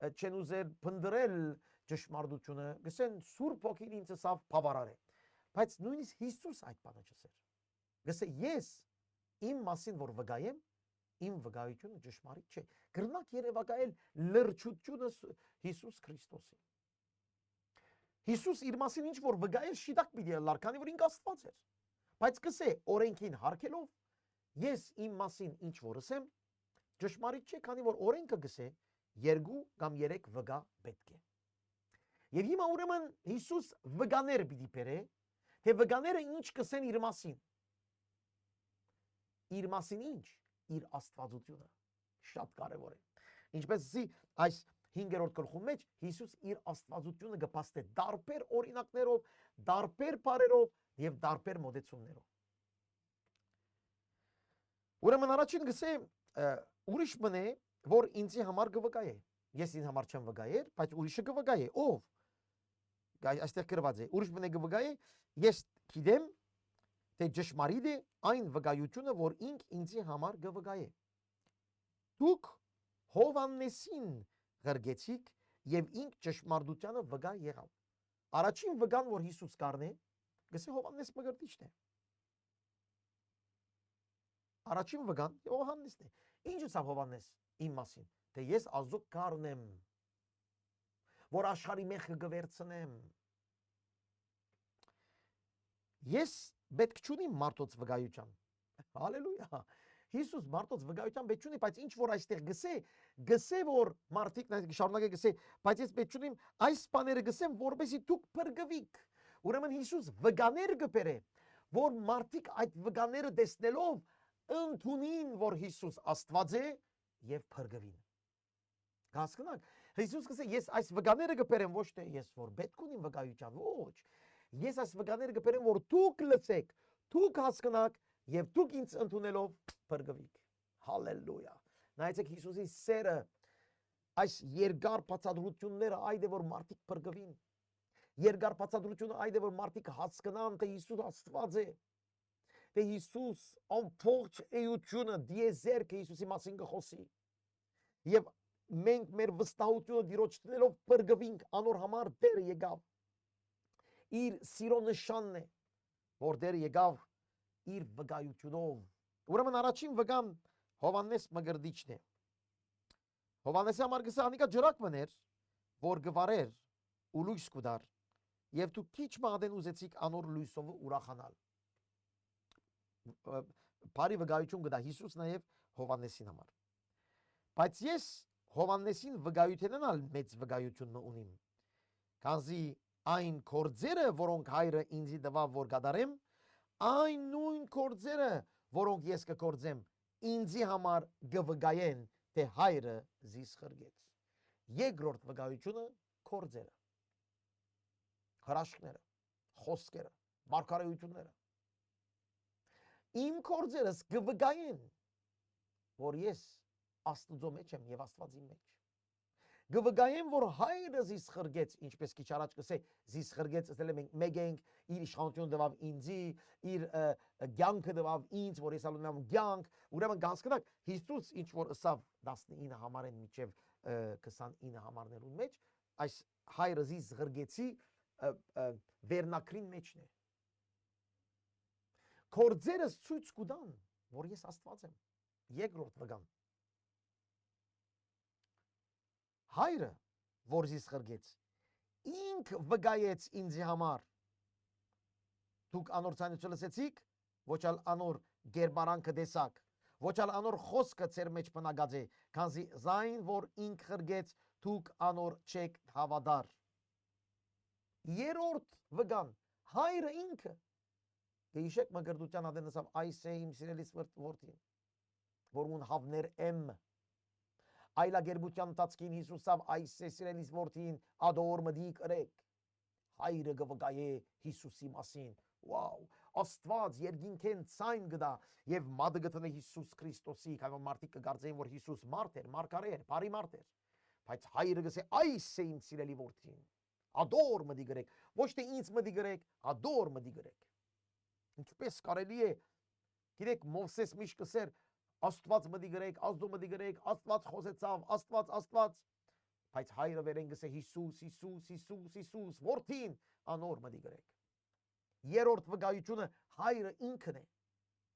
չեն ուզեր փնդրել ճշմարտությունը, գսեն Սուրբ Օքին ինձ սավ բավարար է։ Բայց նույնիսկ Հիսուս այդ բանը չսեր։ Գսե ես իմ մասին որ վկայեմ, իմ վկայությունը ճշմարիտ չէ։ Գրնակ երևակայել լրջությունը Հիսուս Քրիստոսի։ Հիսուս իր մասին ինչ որ վկայել շիդակ պիտի լար, քանի որ ինքը Աստված էր։ Բայց կսե օրենքին հարգելով ես իմ մասին ինչ որ ասեմ, ճշմարիտ չէ, քանի որ օրենքը գսե 2 կամ 3 վկա պետք է։ Եվ հիմա ուրեմն Հիսուս վկաներ պիտի բերե, թե վկաները ինչ կսեն իր մասին։ Իր մասին ինչ։ Իր աստվածությունը շատ կարևոր է։ Ինչպես այս 5-րդ գլխում մեջ Հիսուս իր աստվածությունը գպաստե դարբեր օրինակներով, դարբեր բարերով եւ դարբեր մոդեցումներով։ Ուրեմն առաջին գսե ուրիշ մնե որ ինձի համար գվկայե։ Ես ինձ համար չեմ վկայեր, բայց ուրիշը գվկայե։ Ով։ Այստեղ գրված է, ուրիշ մնե գվկայե, ես գիտեմ թե ճշմարիտ է այն վկայությունը, որ ինձի համար գվկայե։ Դուք Հովհաննեսին գրգեցիք եւ ինք ճշմարտությանը վկա եղավ։ Առաջին վկան որ Հիսուս կառնե, գսե Հովհաննես մգրտիչն է։ Առաջին վկան Հովհաննեսն է։ Ինչ ասավ Հովհաննես իմ մասին, թե ես Աստծո կառնեմ, որ աշխարհի մեղքը գվերցնեմ։ Ես պետք չունիմ մարդոց վկայության։ Հալելույա։ Հիսուս մարդոց վկայության պետք չունի, բայց ինչ որ այստեղ գսե որ մարդիկ շարունակե գսե, բայց ես պետք չունիմ այս բաները գսեմ, որպեսզի դուք փրկվիք։ Ուրեմն Հիսուս վկաներ գբերե, որ մարդիկ այդ վկաները տեսնելով ընդունին, որ Հիսուս Աստված է եւ փրկվին։ Հասկանաք։ Հիսուս գսե ես այս վկաները գբերեմ, ոչ թե ես որ պետք ունիմ վկայության, ոչ։ Ես այս վկաները գբերեմ, որ դուք լսեք, դուք հասկանաք եւ դուք ինձ ընդունելով փրկվիք։ Հալելույա։ Նայեցեք Հիսուսի սերը, այս երկար բացատրությունները այդ է որ մարդիկ փրկվին։ Երկար բացատրությունը այդ է որ մարդիկ հասկանան թե Հիսուս Աստված է։ Թե Հիսուս ամբողջ էությունը դիեզերքը Հիսուսի մասին գխոսի։ Եվ մենք մեր վստահությունը դիրոջ տնելով փրկվինք, անոր համար Տերը եկավ։ Իր սիրո նշանն է, որ Տերը եկավ իր վկայությունով։ Ուրեմն առաջին վկան Հովհաննես մգրտիչն է։ Հովհաննեսի համար գսե անիկա ջրակ մներ, որ գվարեր ու լույս կուդար, եւ դու քիչ մադեն ուզեցիք անոր լույսով ուրախանալ։ բարի վկայություն կտա Հիսուս նաև Հովհաննեսին համար։ Բայց ես Հովհաննեսին վկայությունենալ մեծ վկայություն ունիմ, քանզի այն կորձերը, որոնք հայրը ինձի տվավ որ կատարեմ, այն նույն կորձերը, որոնք ես կկործեմ, ինձի համար կվկայեն, թե հայրը զիս խրգեց։ Երկրորդ վկայությունը կորձերը, հրաշքները, խոսքերը, մարգարեությունները։ Իմ կորձերս կվկայեն, որ ես Աստծո մեջ եմ եւ Աստված իմ մեջ։ Կվկայեն, որ հայրը զիս խրգեց, ինչպես քիչ առաջ կսե, զիս խրգեց, ասել եմ մեկ ենք, իր իշխանությունը տվավ ինձի, իր կյանքը տվավ ինձ, որ ես ալունամ կյանք, ուրեմն կհասկանաք, Հիսուս ինչ որ ըսավ 19 համարեն միջև 29 համարներուն մեջ, այս հայրը զիս խրգեցի վերնակրին մեջն է։ Կորձերս ցույց կտան, որ ես Աստված եմ։ Երկրորդ վկան։ Հայրը, որ զիս խրգեց, ինք վկայեց ինձի համար։ Դուք անոր ցանությունը լսեցիք, ոչ ալ անոր գերբարանքը տեսաք, ոչ ալ անոր խոսքը ձեր մեջ բնակած է, քանզի զայն որ ինք խրգեց, դուք անոր չեք հավատար։ Երրորդ վկան, հայրը ինքը։ Գիշեք մգրդության ադենսավ այս է իմ սիրելիս որդին, որ ուն հավներ եմ։ Այլագերբության տածքին Հիսուսավ այս է սիրելիս որդին ադոր մդի կրեք։ Հայրը կվկայե Հիսուսի մասին։ Վաու, Աստված երկինքեն ցայն գտա եւ մատը գտնե Հիսուս Քրիստոսի, քանի մարդիկ կգարձեին որ Հիսուս մարդ էր, մարգարե էր, բարի մարդ էր։ Բայց հայրը գսե այս է իմ սիրելի որդին։ Ադոր մդի գրեք, ոչ թե ինձ մդի գրեք, ադոր մդի գրեք։ Ինչպես կարելի է, գիտեք, Մովսես միշտ կսեր Աստված մդի գրեք, Աստծո մդի գրեք, Աստված խոսեցավ, Աստված, բայց հայրը վերեն գսե Հիսուս, որդին անոր մդի գրեք։ Երրորդ վկայությունը հայրը ինքն է,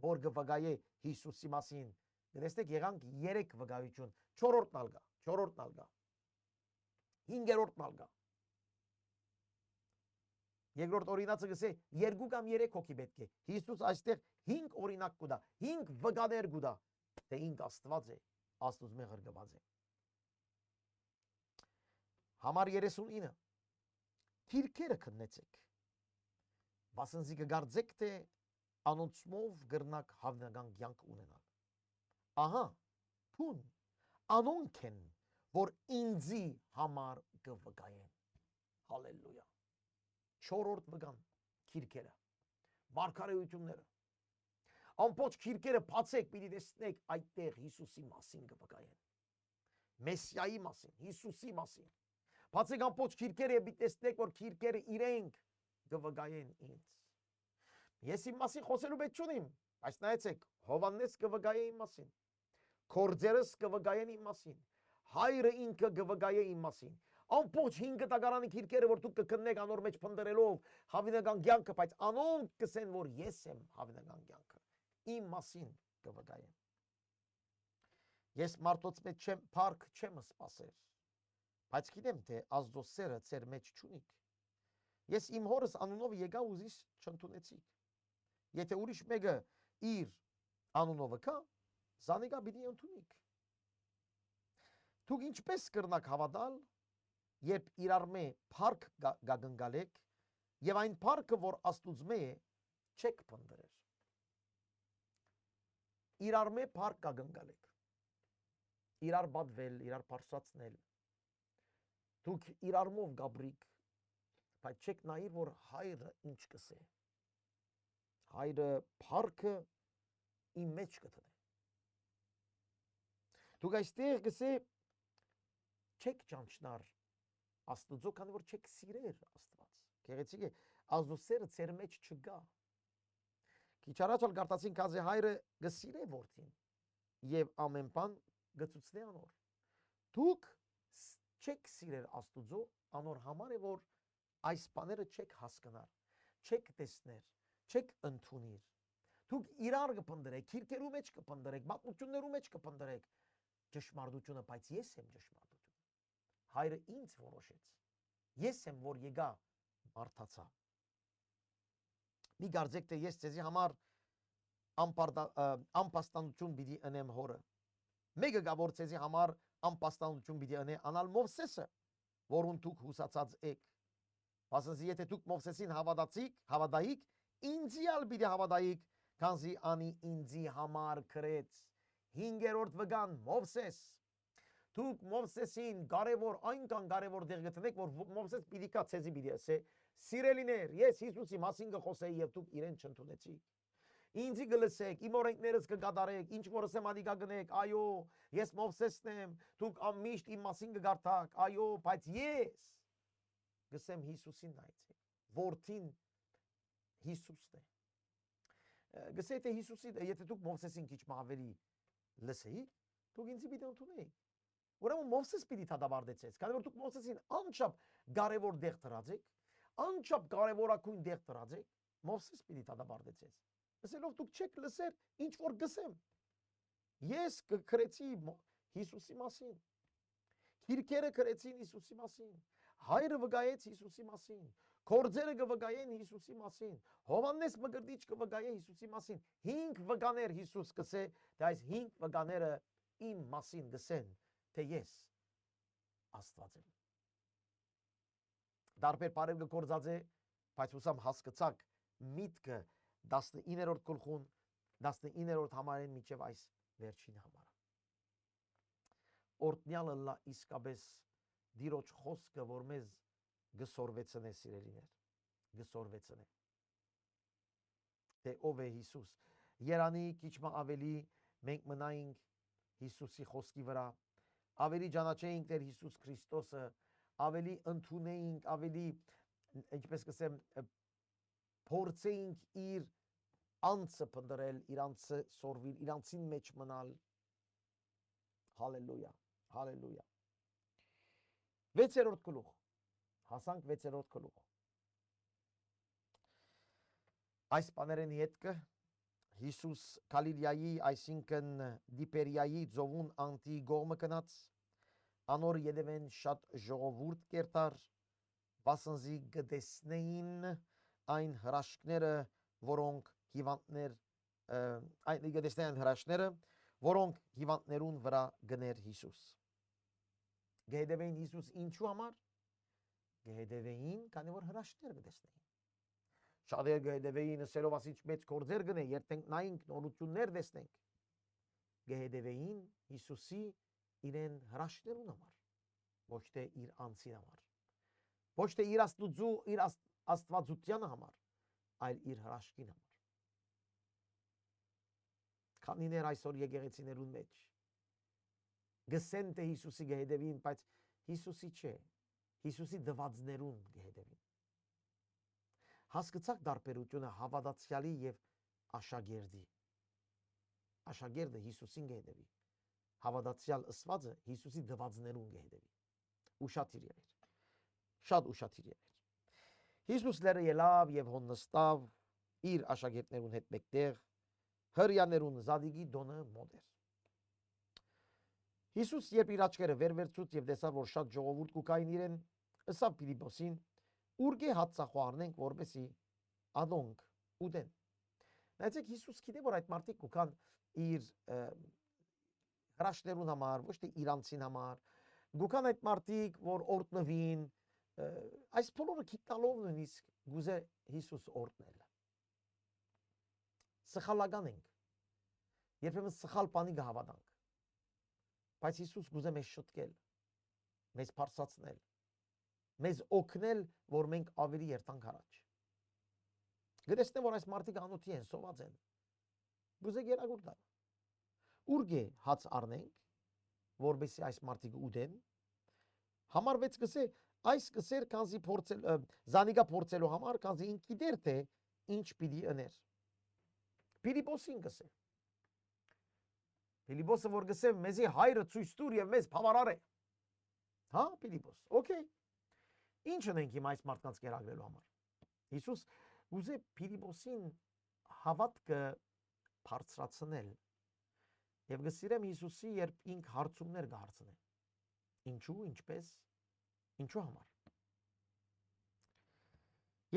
որ կվկայե Հիսուսի մասին։ Գտեսեք եղանք 3 վկայություն, 4-րդն ալգա, 5-րդն ալգա։ Երկրորդ օրինակը գսե 2 կամ 3 հոգի պետք է։ Հիսուս այստեղ 5 օրինակ կուտա, 5 վկաներ կուտա, թե ինք Աստված է, Աստուծո մեջ հրգված է։ Համար 39 Թիրքերը քննեցեք։ Վասնզի կգարձեք, թե անոնցմով գրնակ հավնական կյանք ունենալ։ Ահա, թուն, անոնք են, որ ինձի համար կվկայեն։ Հալելույա։ 4-րդ վկան, քիրքերը, մարգարեությունները։ Ամբողջ քիրքերը բացեք, պիտի տեսնեք այդտեղ Հիսուսի մասին կվկայեն։ Մեսիայի մասին, Հիսուսի մասին։ Բացեք ամբողջ քիրքերը եւ պիտի տեսնեք, որ քիրքերը իրենք կվկայեն ինձ։ Ես իմ մասին խոսելու պետք չունիմ, բայց նայեցեք, Հովհաննես կվկայե իմ մասին։ Կորձերս կվկայեն իմ մասին։ Հայրը ինքը կվկայե իմ մասին։ Ամբողջ 5 տակարանի քիրքերը, որ դուք կքննեք անոր մեջ փնտրելով հավինական կյանքը, բայց անոնք կսեն, որ ես եմ հավինական կյանքը։ Իմ մասին կվկայեն։ Ես մարդոց մեջ չեմ փառք չեմ սпасեր, բայց գիտեմ, թե Աստծո սերը ձեր մեջ չունիք։ Ես իմ հորս անունով եկա ու զիս չընդունեցիք։ Եթե ուրիշ մեկը իր անունովը կա, զանիկա պիտի ընդունիք։ Դուք ինչպես կրնակ հավատալ, երբ իրար մե փառք գագնգալեք եւ այն փառքը, որ Աստուծո մե է, չեք փնտրեր։ Իրար մե փառք գագնգալեք։ Իրար բադվել, իրար փարսացնել։ Դուք իրարմով գաբրիկ, բայց չեք նայիր, որ հայրը ինչ կսե։ Հայրը փառքը իմ մեջ կտնե։ Դուք այստեղ կսե չեք ճանչնար Աստծո, քանի որ չեք սիրեր Աստված։ Գեղեցիկ է, Աստծո սերը ձեր մեջ չկա։ Քիչ առաջ գարտացին կազե հայրը գսիրե որդին եւ ամեն բան գծուցնե անոր։ Դուք չեք սիրեր Աստծո, անոր համար է, որ այս բաները չեք հասկանար, չեք տեսներ, չեք ընդունիր։ Դուք իրար կփնտրեք, քիրքերու մեջ կփնտրեք, մատուցություններու մեջ կփնտրեք ճշմարտությունը, բայց ես եմ ճշմարտությունը։ Հայրը ինձ որոշեց։ Ես եմ, որ եկա մարդացա։ Մի գարձեք, թե ես ձեզի համար անպաստանություն պիտի ընեմ հորը։ Մեկը գա որ ցեզի համար անպաստանություն պիտի ընե անալ Մովսեսը, որուն դուք հուսացած եք։ Ասես եթե դուք Մովսեսին հավատայիք, ինձիալ պիտի հավատայիք, քանզի անի ինձի համար քրեց 5-րդ վգան Մովսես։ Դուք Մովսեսին կարևոր այնքան կարևոր դեր գտնեք, որ Մովսես պիտի կա ցեզի պիտի ասե. Սիրելիներ, ես Հիսուսի մասին կխոսեի եւ դուք իրեն չընդունեցիք։ Ինձի գլսեք, իմ օրենքներս կգադարեք, ինչ որ ասեմ ադիկա գնեք, այո, ես Մովսեսն եմ, դուք ամիշտ իմ մասին կգարթաք, այո, բայց ես գսեմ Հիսուսին նայեցի, որդին Հիսուսն է։ Գսե թե Հիսուսի, եթե դուք Մովսեսին քիչ ավելի լսեիք, դուք ինձի պիտի ընդունեիք։ Ուրեմն Մովսես պիտի դադարեցես, քանի որ դուք Մովսեսին անչափ կարևոր դեղ տրածեք, անչափ կարևորակույն դեղ տրածեք, Մովսես պիտի դադարեցես։ Ասելով դուք չեք լսեր, ինչ որ գսեմ։ Ես կրեցի Հիսուսի մասին։ Քիրքերը կրեցին Հիսուսի մասին։ Հայրը վկայեց Հիսուսի մասին։ Գործերը կվկայեն Հիսուսի մասին։ Հովհաննես Մկրտիչ կվկայե Հիսուսի մասին։ 5 վկաներ Հիսուս կսե, թե այս 5 վկաները իմ մասին գսեն, թե ես Աստված եմ։ Դարբեր բարև գործած է, բայց ուսամ հասկացակ միտքը 19-րդ գլխուն 19-րդ համարեն միջև այս վերջին համարը։ Օրտնյալը լա իսկապես դիրոջ խոսքը, որ մեզ գսորվեցնե սիրելիներ, գսորվեցնե։ Թե ով է Հիսուս։ Երանի քիչ ավելի մենք մնայինք Հիսուսի խոսքի վրա, ավելի ճանաչեինք Տեր Հիսուս Քրիստոսը, ավելի ընդունեինք, ավելի ինչպես կսեմ փորձեինք իր անձը փնտրել, իր անձը սորվել, իր անձին մեջ մնալ։ Հալելույա, հալելույա։ 6-րդ գլուխ։ Հասանք 6-րդ գլուխ։ Այս բաներն հետքը Հիսուս Գալիլեայի, այսինքն Դիպերիայի ծովուն անտի գողմը գնաց, անոր ետևեն շատ ժողովուրդ կերտար, վասնզի գտեսնեին այն հրաշքները, որոնք հիվանդներ գտեսնեին հրաշքները, որոնք հիվանդներուն վրա գներ Հիսուս։ Գհետևեին Հիսուս ինչու համար։ Գհետևեին, քանի որ հրաշքներ գտեսնեին։ Շատեր գհետևեին ասելով ասիչ մեծ գործեր գնե, երթենք նայենք նորություններ տեսնենք։ Գհետևեին Հիսուսի իրեն հրաշքներուն համար, ոչ թե իր անձին համար, ոչ թե իր աստվածության համար, այլ իր հրաշքին համար։ Քանիներ այսօր եկեղեցիներուն մեջ գսեն թե Հիսուսի գհետևին, բայց Հիսուսի չէ, Հիսուսի դվածներուն գհետևին։ Հասկացաք դարբերությունը հավատացյալի եւ աշակերտի։ Աշակերտը Հիսուսին գհետևի, հավատացյալ ըսվածը Հիսուսի դվածներուն գհետևի։ Ուշադիր եղիր, շատ ուշադիր եղիր։ Հիսուս լերը ելավ եւ հոն նստավ իր աշակերտներուն հետ մեկտեղ, հրյաներուն Զադիգի դոնը մոտ էր։ Հիսուս երբ իր աչքերը վերցուց եւ տեսավ, որ շատ ժողովուրդ կուկային իրեն, ըսավ Փիլիպոսին, ուրգե հացախոարնենք, որպեսի ադոնք ուտեն։ Նայեցեք, Հիսուս գիտե, որ այդ մարդիկ կուքան իր հրաշքներուն համար, ոչ թե իր անձին համար, գուքան այդ մարդիկ, որ օրտնվին, այս բոլորը գիտնալով նույնիսկ գուզե Հիսուս օրտնել։ Սխալական ենք, երբեմն սխալ բանի կհավատանք, բայց Հիսուս գուզե մեզ շտկել, մեզ փարսացնել, մեզ օգնել, որ մենք ավելի երթանք առաջ։ Գտեսնեմ, որ այս մարդիկ անոթի են, սոված են, գուզե գերագուր տալ։ Ուրգե հաց առնենք, որպեսզի այս մարդիկ ուտեն, համարվեց գսե, այս գսեր քանզի զանիգա փորձելու համար, քանզի ինք գիտեր թե ինչ պիտի ըներ։ Փիլիպոսին գսե։ Փիլիպոսը որ գսե, մեզի հայրը ցույց տուր եւ մեզ բավարար է։ Հա, Փիլիպոս, օքեյ։ Ինչ ունենք հիմա այս մարդկանց կերակրելու համար։ Հիսուս ուզե Փիլիպոսին հավատքը բարձրացնել եւ գսիրեմ Հիսուսի, երբ ինք հարցումներ կհարցնե։ Ինչու, ինչպես, ինչու համար։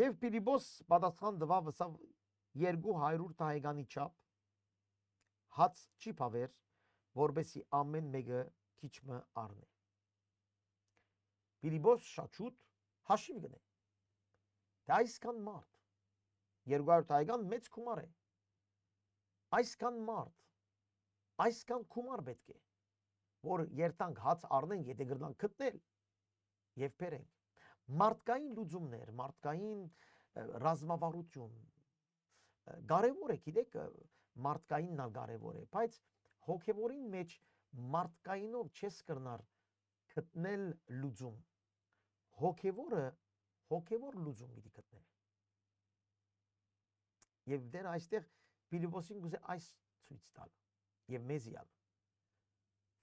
Եվ Փիլիպոս պատասխան տվավ 200 տահեգանի չափ հաց չի բավեր, որբեսի ամեն մեկը քիչմը առնի։ Փիլիպոս շատ շուտ հաշիվ գնե։ Դա այսքան մարդ 200 տարեկան մեծ գումար է։ Այսքան մարդ, այսքան գումար պետք է, որ երթանք հաց առնենք, եթե գրնանք գտնել եւ բերենք։ Մարդկային լուծումներ, մարդկային ռազմավարություն կարևոր է, գիտեք, մարդկայինն ալ կարևոր է, բայց հոգևորին մեջ մարդկայինով չես կրնար գտնել լուծում։ Հոգևորը հոգևոր լուծում պիտի գտնել։ Եվ դեռ այստեղ Փիլիպոսին գուզե այս ցույց տալ եւ մեզի ալ։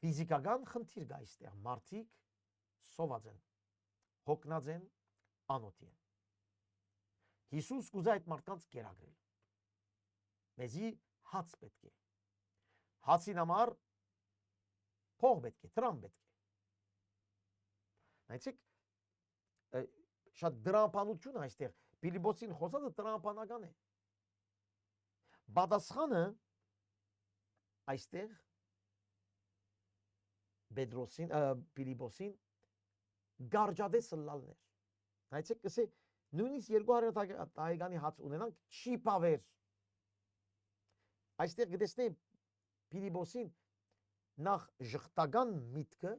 Ֆիզիկական խնդիր կա այստեղ, մարդիկ սոված են, հոգնած են, անոթ են։ Հիսուս գուզե այդ մարդկանց կերակրել։ Մեզի հաց պետք է։ Հացին համար փող պետք է, տրամ պետք է։ Նայեցեք, շատ դրամապանություն այստեղ Փիլիպոսին խոսածը դրամապանական է։ Պատասխանը այստեղ Փիլիպոսին գարջադես լալներ։ Նայեցեք, կսե նույնիսկ 200 տարեկանի հաց ունենանք չի բավեր։ Այստեղ գտեսնե Փիլիպոսին նախ ժխտական միտքը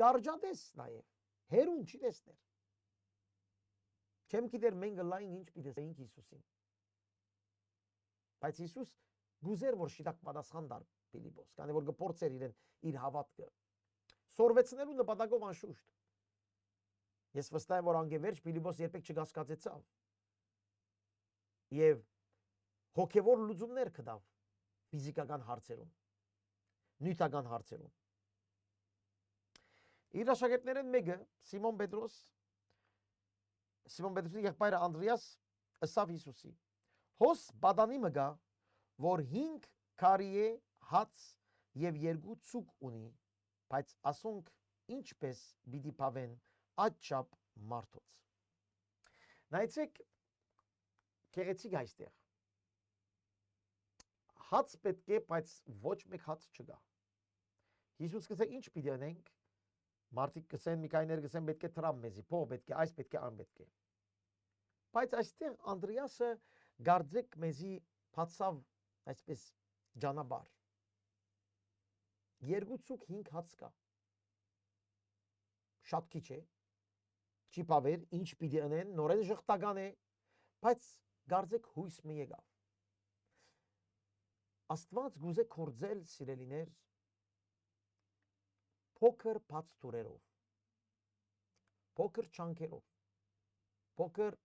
գարջադես նաև հերուն չի տեսներ։ Չեմ գիտեր մենք լայն ինչ պիտի ասենք Հիսուսին։ Բայց Հիսուս գուզեր որ շիտակ պատասխան տար Փիլիպոս, քանի որ գործեր իրեն իր հավատքը։ Սորվեցնելու նպատակով անշուշտ։ Ես վստահ եմ որ անգևերջ Փիլիպոս երբեք չգասկածեցավ։ Եվ հոգևոր լուծումներ կդավ ֆիզիկական հարցերում, նյութական հարցերում։ Իր աշակերտներն մեկը Սիմոն Պետրոսի եղբայրը Անդրեաս ըսավ Հիսուսի. Հոս բադանի մը գա, որ 5 քարի է հաց եւ 2 ցուկ ունի, բայց ասոնք ինչպես պիտի բավեն այդչափ մարդոց։ Նայեցեք, գեղեցիկ այստեղ։ Հաց պետք է, բայց ոչ մեկ հաց չկա։ Հիսուս կսե ինչ պիտի անենք։ Մարդիկ կսեն, Միքայներ կսեն պետք է տրամ մեզի, փող պետք է, այս պետք է, այն պետք է։ Բայց այստեղ Անդրեասը գարձեք մեզի բացավ այսպես ջանաբար։ 2 ցուկ 5 հաց կա։ Շատ քիչ է։ Չի բավեր, ինչ պիտի անեն, նորեն ժխտական է, բայց գարձեք հույս մի եկավ։ Աստված գուզե կործել սիրելիներ փոքր բաց թուրերով, փոքր չանքերով, փոքր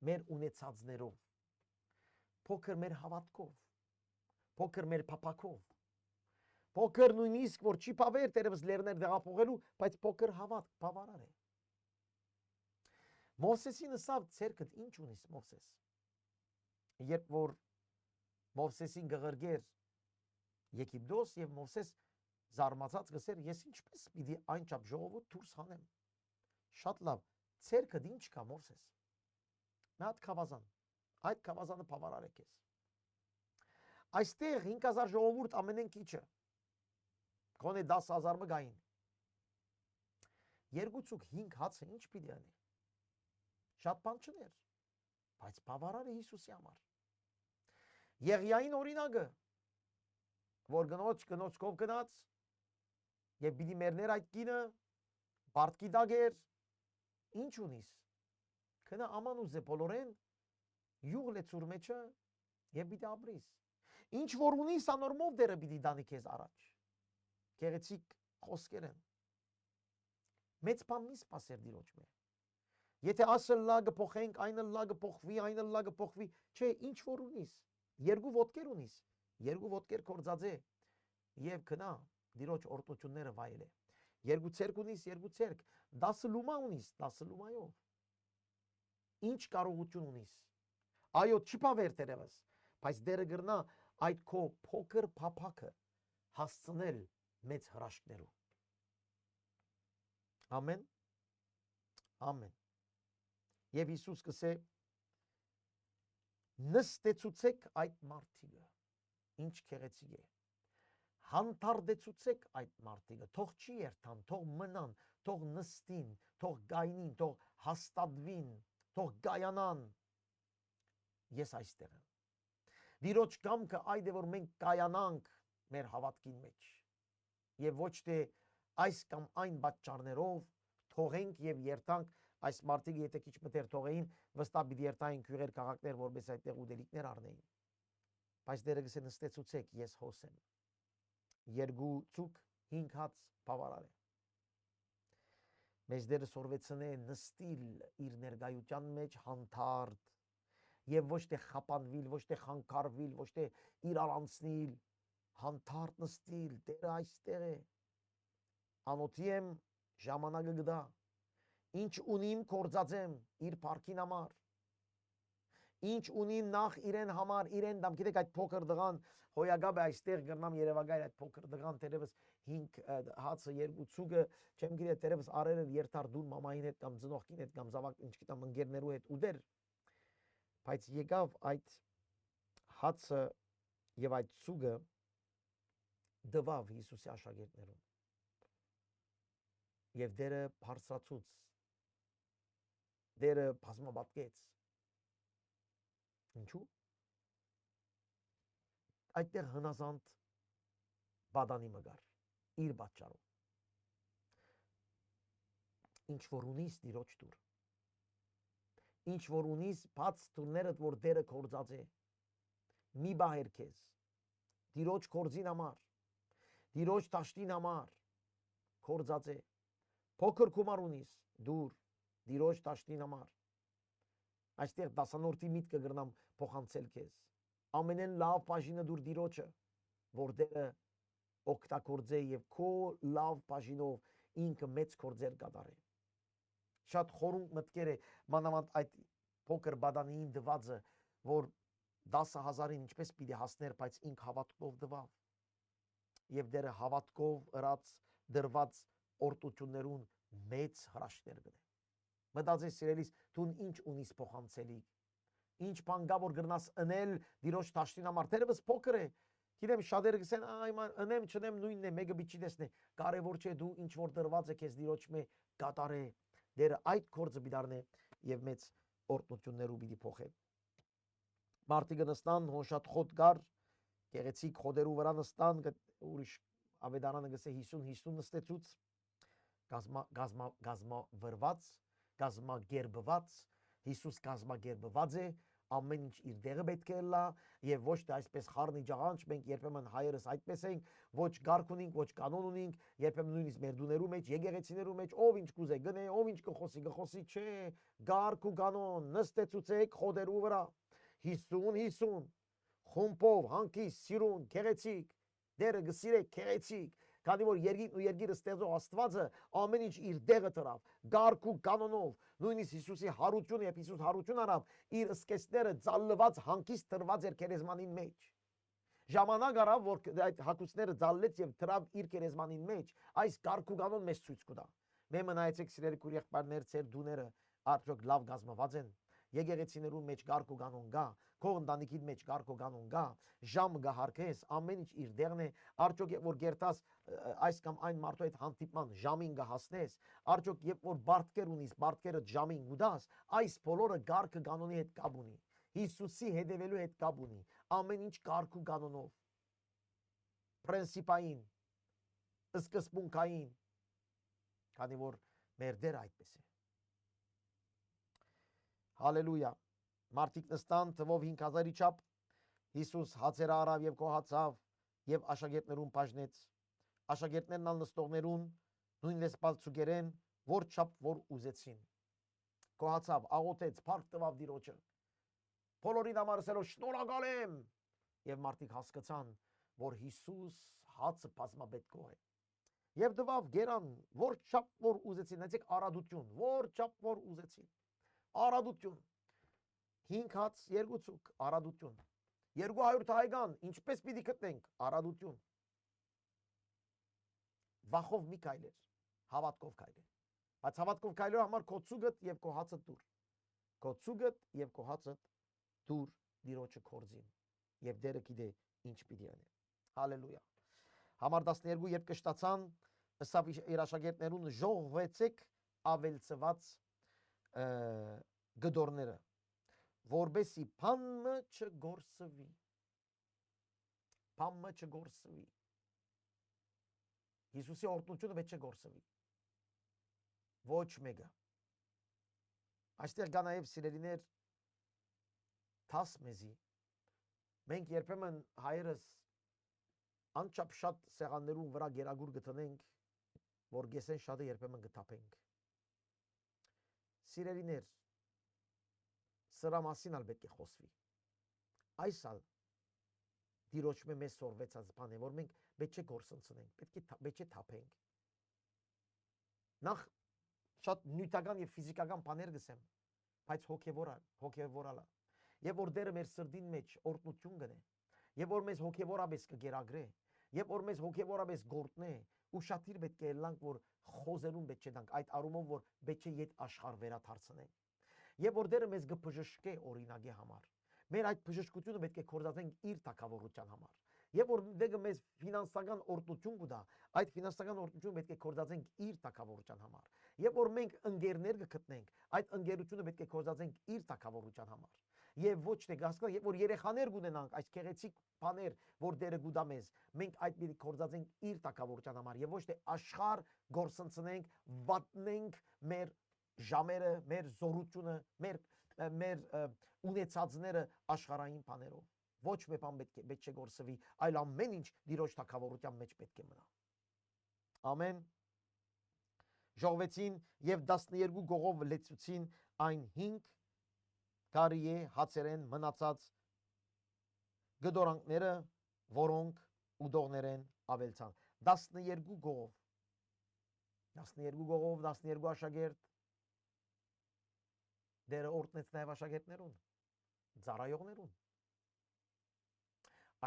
մեր ունեցածներով, փոքր մեր հավատքով, փոքր մեր փափակով, փոքր նույնիսկ որ չի բավեր դերևս լերներ դեղափոխելու, բայց փոքր հավատք բավարար է։ Մովսեսին ասավ ցերկդ ինչ ունիս Մովսես։ Երբ որ Մովսեսին գղրգեր Եգիպտոս եւ Մովսես զարմացած գսեր ես ինչպես պիտի այնչափ ժողովուրդ դուրս հանեմ։ Շատ լավ, ցերկդ ինչ կա Մովսես։ Մի հատ խավազան, այդ խավազանը բավարար է քեզ։ Այստեղ 5000 ժողովուրդ ամենեն քիչը։ Գոնե 10000 մը գային։ 2 ցուկ 5 հացը ինչ պիտի անի։ Շատ բան չներ, բայց բավարար է Հիսուսի համար։ Եղիային օրինակը, որ գնոջքով գնաց եւ պիտի մեռներ այդ կինը, բարտկի դագեր, ինչ ունիս։ Քնա աման ուզե բոլորեն յուղ լեցուր մեջը եւ պիտի ապրիս։ Ինչ որ ունիս անորմով դերը պիտի դանի քեզ առաջ։ Գեղեցիկ խոսքեր են։ Մեծ բան մի սпасեր դիրոջ մե։ Եթե ասել լագը փոխենք, այնը լագը փոխվի, այնը լագը փոխվի, չէ, ինչ որ ունիս, 2 ոտքեր ունիս, 2 ոտքեր կորձած է եւ քնա դիրոջ օրտությունները վայել է։ 2 ցերկ ունիս, 2 ցերկ, 10 լումա ունիս, 10 լումայով։ Ինչ կարողություն ունիս։ Այո, չի բավեր դերևս, բայց դերը գրնա այդ քո փոքր փափակը հասցնել մեծ հրաշքներով։ Ամեն։ Ամեն։ Եվ Հիսուս կսե նստեցուցեք այդ մարդիկը, ինչ քեղեցիկ է, Հանդարտեցուցեք այդ մարդիկը, թող չի երթան, թող մնան, թող նստին, թող գայնին, թող հաստատվին, թող գայանան։ Ես այստեղ եմ։ Տիրոջ կամքը այդ է, որ մենք կայանանք մեր հավատքին մեջ եւ ոչ թե այս կամ այն պատճառներով թողենք եւ երթանք։ Այս մարդիկը եթե քիչ մտեր թողեին, վստահ պիտի երթային քյուղեր քաղաքներ, որպես այդտեղ ուտելիքներ առնեին։ Բայց դերը գսե նստեցուցեք, ես հոս եմ։ Երկու ցուկ 5 հաց բավարար է։ Մեզ դերը սորվեցնե նստիլ իր ներկայության մեջ հանդարտ եւ ոչ թե խապանվիլ, ոչ թե խանգարվիլ, ոչ թե իրար անցնիլ, հանդարտ նստիլ, դերը այստեղ է։ Անոթի եմ, ժամանակը գտա, ինչ ունիմ կործածեմ իր парքին համար, ինչ ունիմ նախ իրեն համար, իրեն դամ, գիտեք այդ փոքր դղան, հոյագաբը այստեղ գրնամ Երևանայր այդ փոքր դղան, տերևս 5 հացը 2 ցուգը, չեմ գիտե տերևս արերը երթար դուն մամային հետ կամ ծնողքին հետ կամ զավակ ինչ գիտեմ ընկերներու հետ ուդեր, բայց եկավ այդ հացը եւ այդ ցուգը դվավ Հիսուսի աշակերտներուն եւ դերը բարձրացուց, դերը բազմապատկեց։ Ինչու՞։ Այդտեղ հնազանդ բադանի մգար, իր պատճառով։ Ինչ որ ունիս դիրոջ դուր։ Ինչ որ ունիս բաց տուրներդ, որ դերը կործած է։ Մի բահեր քեզ։ Դիրոջ կործին համար, դիրոջ տաշտին համար կործած է։ Փոքր գումար ունիս, դուր, դիրոջ տաշտին համար։ Այստեղ դասանորդի միտքը գրնամ փոխանցել քեզ։ Ամենեն լավ բաժինը դուր դիրոջը, որ դերը օգտագործե եւ քո լավ բաժինով ինքը մեծ գործեր կատարե։ Շատ խորունկ մտքեր է մանավանդ այդ փոքր բադանիին դվածը, որ 10,000-ին ինչպես պիտի հասներ, բայց ինք հավատքով դվավ։ Եվ դերը հավատքով ըրած դրված օրտություններուն մեծ հրաշքներ գտե։ Մտածես սիրելիս, դու ինչ ունիս փոխանցելի։ Ինչ բան կա որ գրնաս ընել դիրոջ տաշտին համար, դերևս փոքր է։ Գիտեմ շատերը գսեն, այման ընեմ չնեմ նույնն է, մեկը բիչի տեսնե։ Կարևոր չէ դու ինչ որ դրված է քեզ դիրոջ մե կատարե։ Դերը այդ կորձը բիդարնե եւ մեծ օրտություններու պիտի փոխե։ Մարտիկը նստան, հոշատ խոտ գար, գեղեցիկ խոդերու վրա նստան, ուրիշ ավետարանը գսե 50 նստեցուց, գազմավրված, գազմագերբված, Հիսուս գազմագերբված է, ամեն ինչ իր դեղը պետք է լա եւ ոչ թե այսպես խառնի ջաղանջ, մենք երբեմն հայերս այդպես ենք, ոչ գարկ ունենք, ոչ կանոն ունենք, երբեմն նույնիսկ մեր դուներու մեջ, եկեղեցիներու մեջ ով ինչ կուզե գնե, ով ինչ կխոսի, չէ, գարկ ու կանոն, նստեցուցեք խոդերու վրա, 50 խումբով, հանկիստ, սիրուն, գեղեցիկ, դերը գսիրեք գեղեցիկ, քանի որ երկինն ու երկիրը ստեղծող Աստվածը ամեն ինչ իր դեղը տրավ, գարկ ու կանոնով, նույնիսկ Հիսուսի հարությունը, երբ Հիսուս հարություն արավ, իր սկեսները ծալլված հանկիստ տրված էր քերեզմանին մեջ։ Ժամանակ արավ, որ այդ հագուստները ծալլեց եւ տրավ իր քերեզմանին մեջ, այս գարկ ու կանոն մեզ ցույց կտա։ Մեմը նայեցեք սիրելի քույր եղբայրներ, ծեր դուները արդյոք լավ գազմված են։ Եկեղեցիներու մեջ գարկ ու կանոն կա, քո ընտանիքի մեջ գարկ ու կանոն կա, ժամ գահարկես, ամեն ինչ իր դեղն է, արդյոք երբ որ գերտաս այս կամ այն մարդու հետ հանդիպման ժամին գահասնես, արդյոք երբ որ բարտկեր ունիս, բարտկերը ժամին գուդաս, այս բոլորը գարկը կանոնի հետ կապ ունի, Հիսուսի հետևելու հետ կապ ունի, ամեն ինչ գարկ ու կանոնով, պրինցիպային, սկզբունքային, քանի որ մեր դերը այդպես է։ Հալելույա, մարդիկ նստան թվով 5000-ի չափ, Հիսուս հացերը արավ եւ կոհացավ եւ աշակերտներուն բաժնեց, աշակերտներն ալ նստողներուն նույնպես բալցուկերեն, որ չափ որ ուզեցին, կոհացավ, աղոթեց, փառք տվավ Տիրոջը, բոլորին համար ասելով շնորհակալ եմ, եւ մարդիկ հասկացան, որ Հիսուս հացը բազմապետ կոհ է, եւ դվավ գերան, որ չափ որ ուզեցին, այսինքն արադություն, որ չափ որ ուզեցին, արադություն, 5 հաց 2 ցուկ, արադություն, 200 թայգան, ինչպես պիտի գտնենք, արադություն, վախով մի քայլեր, հավատքով քայլեր, բայց հավատքով քայլելու համար քո ցուգդ եւ քո հացը դուր, քո ցուգդ եւ քո հացը դուր Տիրոջը կորձին, եւ դերը գիտե ինչ պիտի անի, հալելույա, Համար 12 երբ կշտացան, ըսավ իր աշակերտներուն ժողվեցեք ավելցված գդորները, որբեսի փամը չգործվի։ Փամը չգործվի։ Հիսուսի օրհնությունը պետք է գործվի։ Ոչ մեկը։ Այստեղ կա նաև սիրելիներ թաս մեզի։ Մենք երբեմն հայերս անչափ շատ սեղաններուն վրա գերագուր գտնենք, որ գեսեն շատը երբեմն գտապենք։ Սիրելիներ, սրա մասին ալ պետք է խոսվի։ Այս ալ դիրոջ մեզ սորվեցած բան է, որ մենք պետք է գործընծնենք, պետք է թափենք։ Նախ շատ նյութական եւ ֆիզիկական բաներ գսեմ, բայց հոգեվորալա։ Եվ որ դերը մեր սրդին մեջ օրհնություն գնե, եւ որ մեզ հոգեվորաբես կգերագրե, եւ որ մեզ հոգեվորաբես գործնե, ու շատիր պետք է լանք, որ խոզերուն պետք է դանք, այդ առումով որ պետք է իդ աշխարհ վերաթարցնենք։ Եվ որ դերը մեզ կբժշկե օրինակի համար։ Մեր այդ բժշկությունը պետք է կործածենք իր թակավորության համար։ Եվ որ դերը մեզ ֆինանսական օրհնություն կտա, այդ ֆինանսական օրհնությունը պետք է կործածենք իր թակավորության համար։ Եվ որ մենք ընկերներ կգտնենք, այդ ընկերությունը պետք է կործածենք իր թակավորության համար։ Եվ ոչ թե գասկա, եւ որ երեխաներ կունենանք, այս քեղեցիկ բաներ, որ դերը գուտա մեզ, մենք այդ պիտի կործածենք իր թակավորության համար եւ ոչ թե աշխարհ գործընծնենք, վատնենք մեր ժամերը, մեր զորությունը, մեր ունեցածները աշխարհային բաներով։ Ոչ մի բան պետք է գործվի, այլ ամեն ինչ Տիրոջ թակավորության մեջ պետք է մնա։ Ամեն։ Ժողվեցին եւ 12 գողով լեցուցին այն 5 կարիե հացերեն մնացած գդորանքները, որոնք ուդողներեն ավելցան։ 12 գողով 12 աշակերտ դերը օրտնեց նաև աշակերտներուն, ծառայողներուն,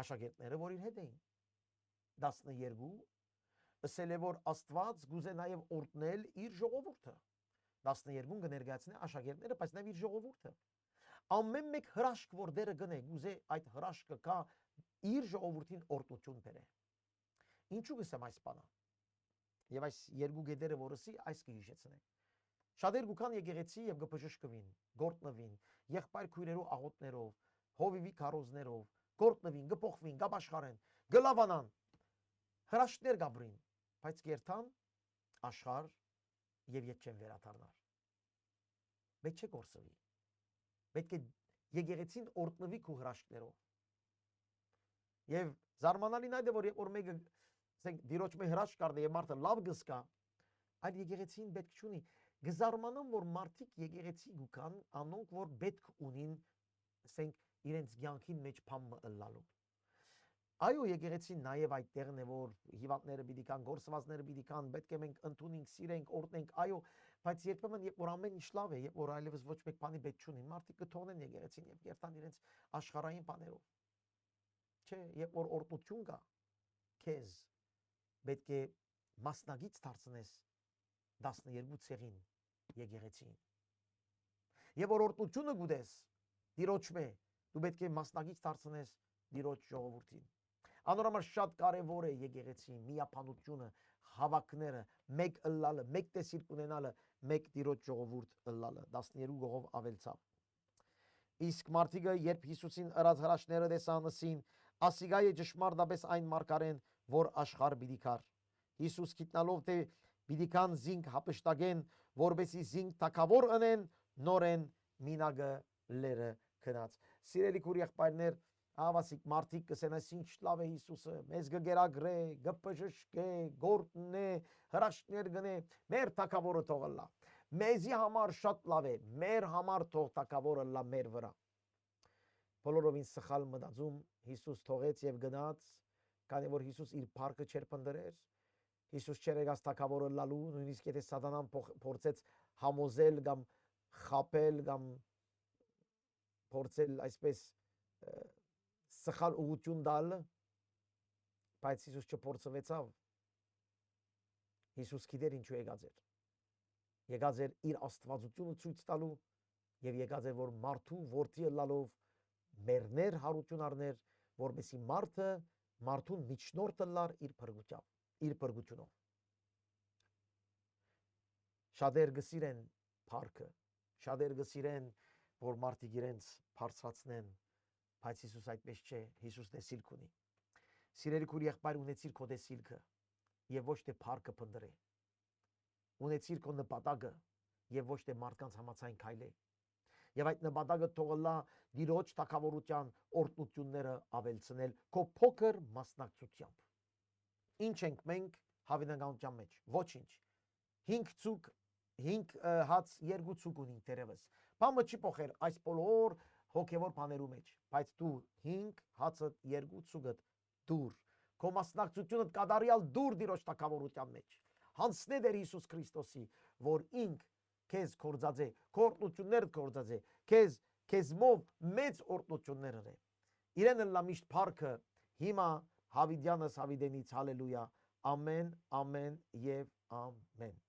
աշակերտները, որ իր հետ էին, 12 ըսել է, որ Աստված գուզե նաև օրտնել իր ժողովուրդը, 12 կներկայացնե աշակերտները, բայց նաև իր ժողովուրդը, ամեն մեկ հրաշք, որ դերը գնե, գուզե այդ հրաշքը կա իր ժողովուրդին օրտնություն բերե։ Ինչու գսեմ այս բանը, եւ այս երկու գետերը որսի այս կհիշեցնե։ Շատեր գուքան եկեղեցի եւ գբժշկվին, գործնվին, եղբայր քույրերու աղոթներով, հովիվի քարոզներով, գործնվին, գփոխվին, գաբաշխարեն, գլավանան, հրաշքներ գաբրին, բայց կերտան աշխարհ եւ իդ չեն վերադառնար։ Պետք է գործվի։ Պետք է եկեղեցին օրտնվի քու հրաշքներով։ Եվ զարմանալին այդ է, որ մեկը ասենք դիրոջ մե հրաշք կարդե եւ մարդը լավ գսկա, այդ եկեղեցին պետք չունի։ Գզարմանամ, որ մարդիկ եկեղեցի գուքան, անոնք, որ պետք ունին, ասենք, իրենց կյանքին մեջ փամը ըլլալու։ Այո, եկեղեցին նաև այդ տեղն է, որ հիվանդները պիտի կան, գործվածները պիտի կան, պետք է մենք ընդունենք, սիրենք, օրհնենք, այո, բայց երբեմն երբ որ ամեն ինչ լավ է, երբ որ այլևս ոչ մեկ բանի պետք չունին, մարդիկ կթողնեն եկեղեցին եւ կերտան իրենց աշխարհային բաներով։ Չէ, երբ որ օրհնություն կա, քեզ պետք է մասնագից դարձնես 12 ցեղին եկեղեցին։ Եվ որ օրհնությունը գուտես Տիրոջ մե, դու պետք է մասնագից դարձնես Տիրոջ ժողովրդին։ Անորոշ շատ կարևոր է եկեղեցի միապանությունը, հավաքները, մեկ ըլլալը, մեկ տեսիլ ունենալը, մեկ Տիրոջ ժողովուրդ ըլլալը, 12 գողով ավելցավ։ Իսկ մարդիկը երբ Հիսուսին ըրած հրաշքները տեսանսին, ասիգա է ճշմարտապես այն մարգարեն, որ աշխարհ պիտի կար։ Հիսուս գիտնալով թե պիտի կան զինք հապշտագեն, որբեսի զինք թակավոր ընեն, նորեն մինագը լերը քնած։ Սիրելի քույր եղբայրներ, ավասիկ մարդիկ կսեն այս ինչ լավ է Հիսուսը, մեզ գերագրե, գբժշկե, գործնե, հրաշքներ գնե, մեր թակավորը թող ըլլա։ Մեզի համար շատ լավ է, մեր համար թող թակավորը ըլլա մեր վրա։ Բոլորովին սխալ մտածում Հիսուս թողեց եւ գնաց, քանի որ Հիսուս իր փառքը չեր փնտրեր։ Հիսուս չէր եկած թակավորը լալու, նույնիսկ եթե սատանան փորձեց համոզել կամ խապել կամ փորձել այսպես սխալ ուղղություն տալ, բայց Հիսուս չփորձվեցավ։ Հիսուս գիտեր ինչու եկած էր։ Եկած էր իր աստվածությունը ցույց տալու եւ եկած էր որ մարդու որդի լալով մերներ հարություն առներ, որովհետեւ մարդը մարդուն միջնորդը լար իր փրկությունով։ Շատեր գսիրեն փառքը, շատեր գսիրեն, որ մարդիկ իրենց բարձրացնեն, բայց Հիսուս այդպես չէ, Հիսուսն է սիրք ունի։ Սիրելի քույր եղբայր, ունեցիր քո դեսիլքը եւ ոչ թե փառքը փնտրե։ Ունեցիր քո նպատակը եւ ոչ թե մարդկանց համացայն քայլե։ Եվ այդ նպատակը թողը լա Տիրոջ թագավորության օրհնությունները ավելցնել քո փոքր մասնակցությամբ։ Ինչ ենք մենք հավանականության մեջ։ Ոչինչ։ 5 հաց 2 ցուկ ունին դերևս։ Բամը չի փոխեր այս բոլոր հոգևոր բաներու մեջ, բայց դու 5 հացը 2 ցուկը դուր։ Քո մասնակցությունը կատարյալ դուր Տիրոջ թագավորության մեջ։ Հանցնե դեր Հիսուս Քրիստոսի, որ ինք քեզ կորձած է, քո օրհնությունները կորձած է, քեզմով մեծ օրհնություններ է։ Իրեն լա միշտ փառքը հիմա Հավիդյանս Հավիդենից հալելույա, ամեն եւ ամեն։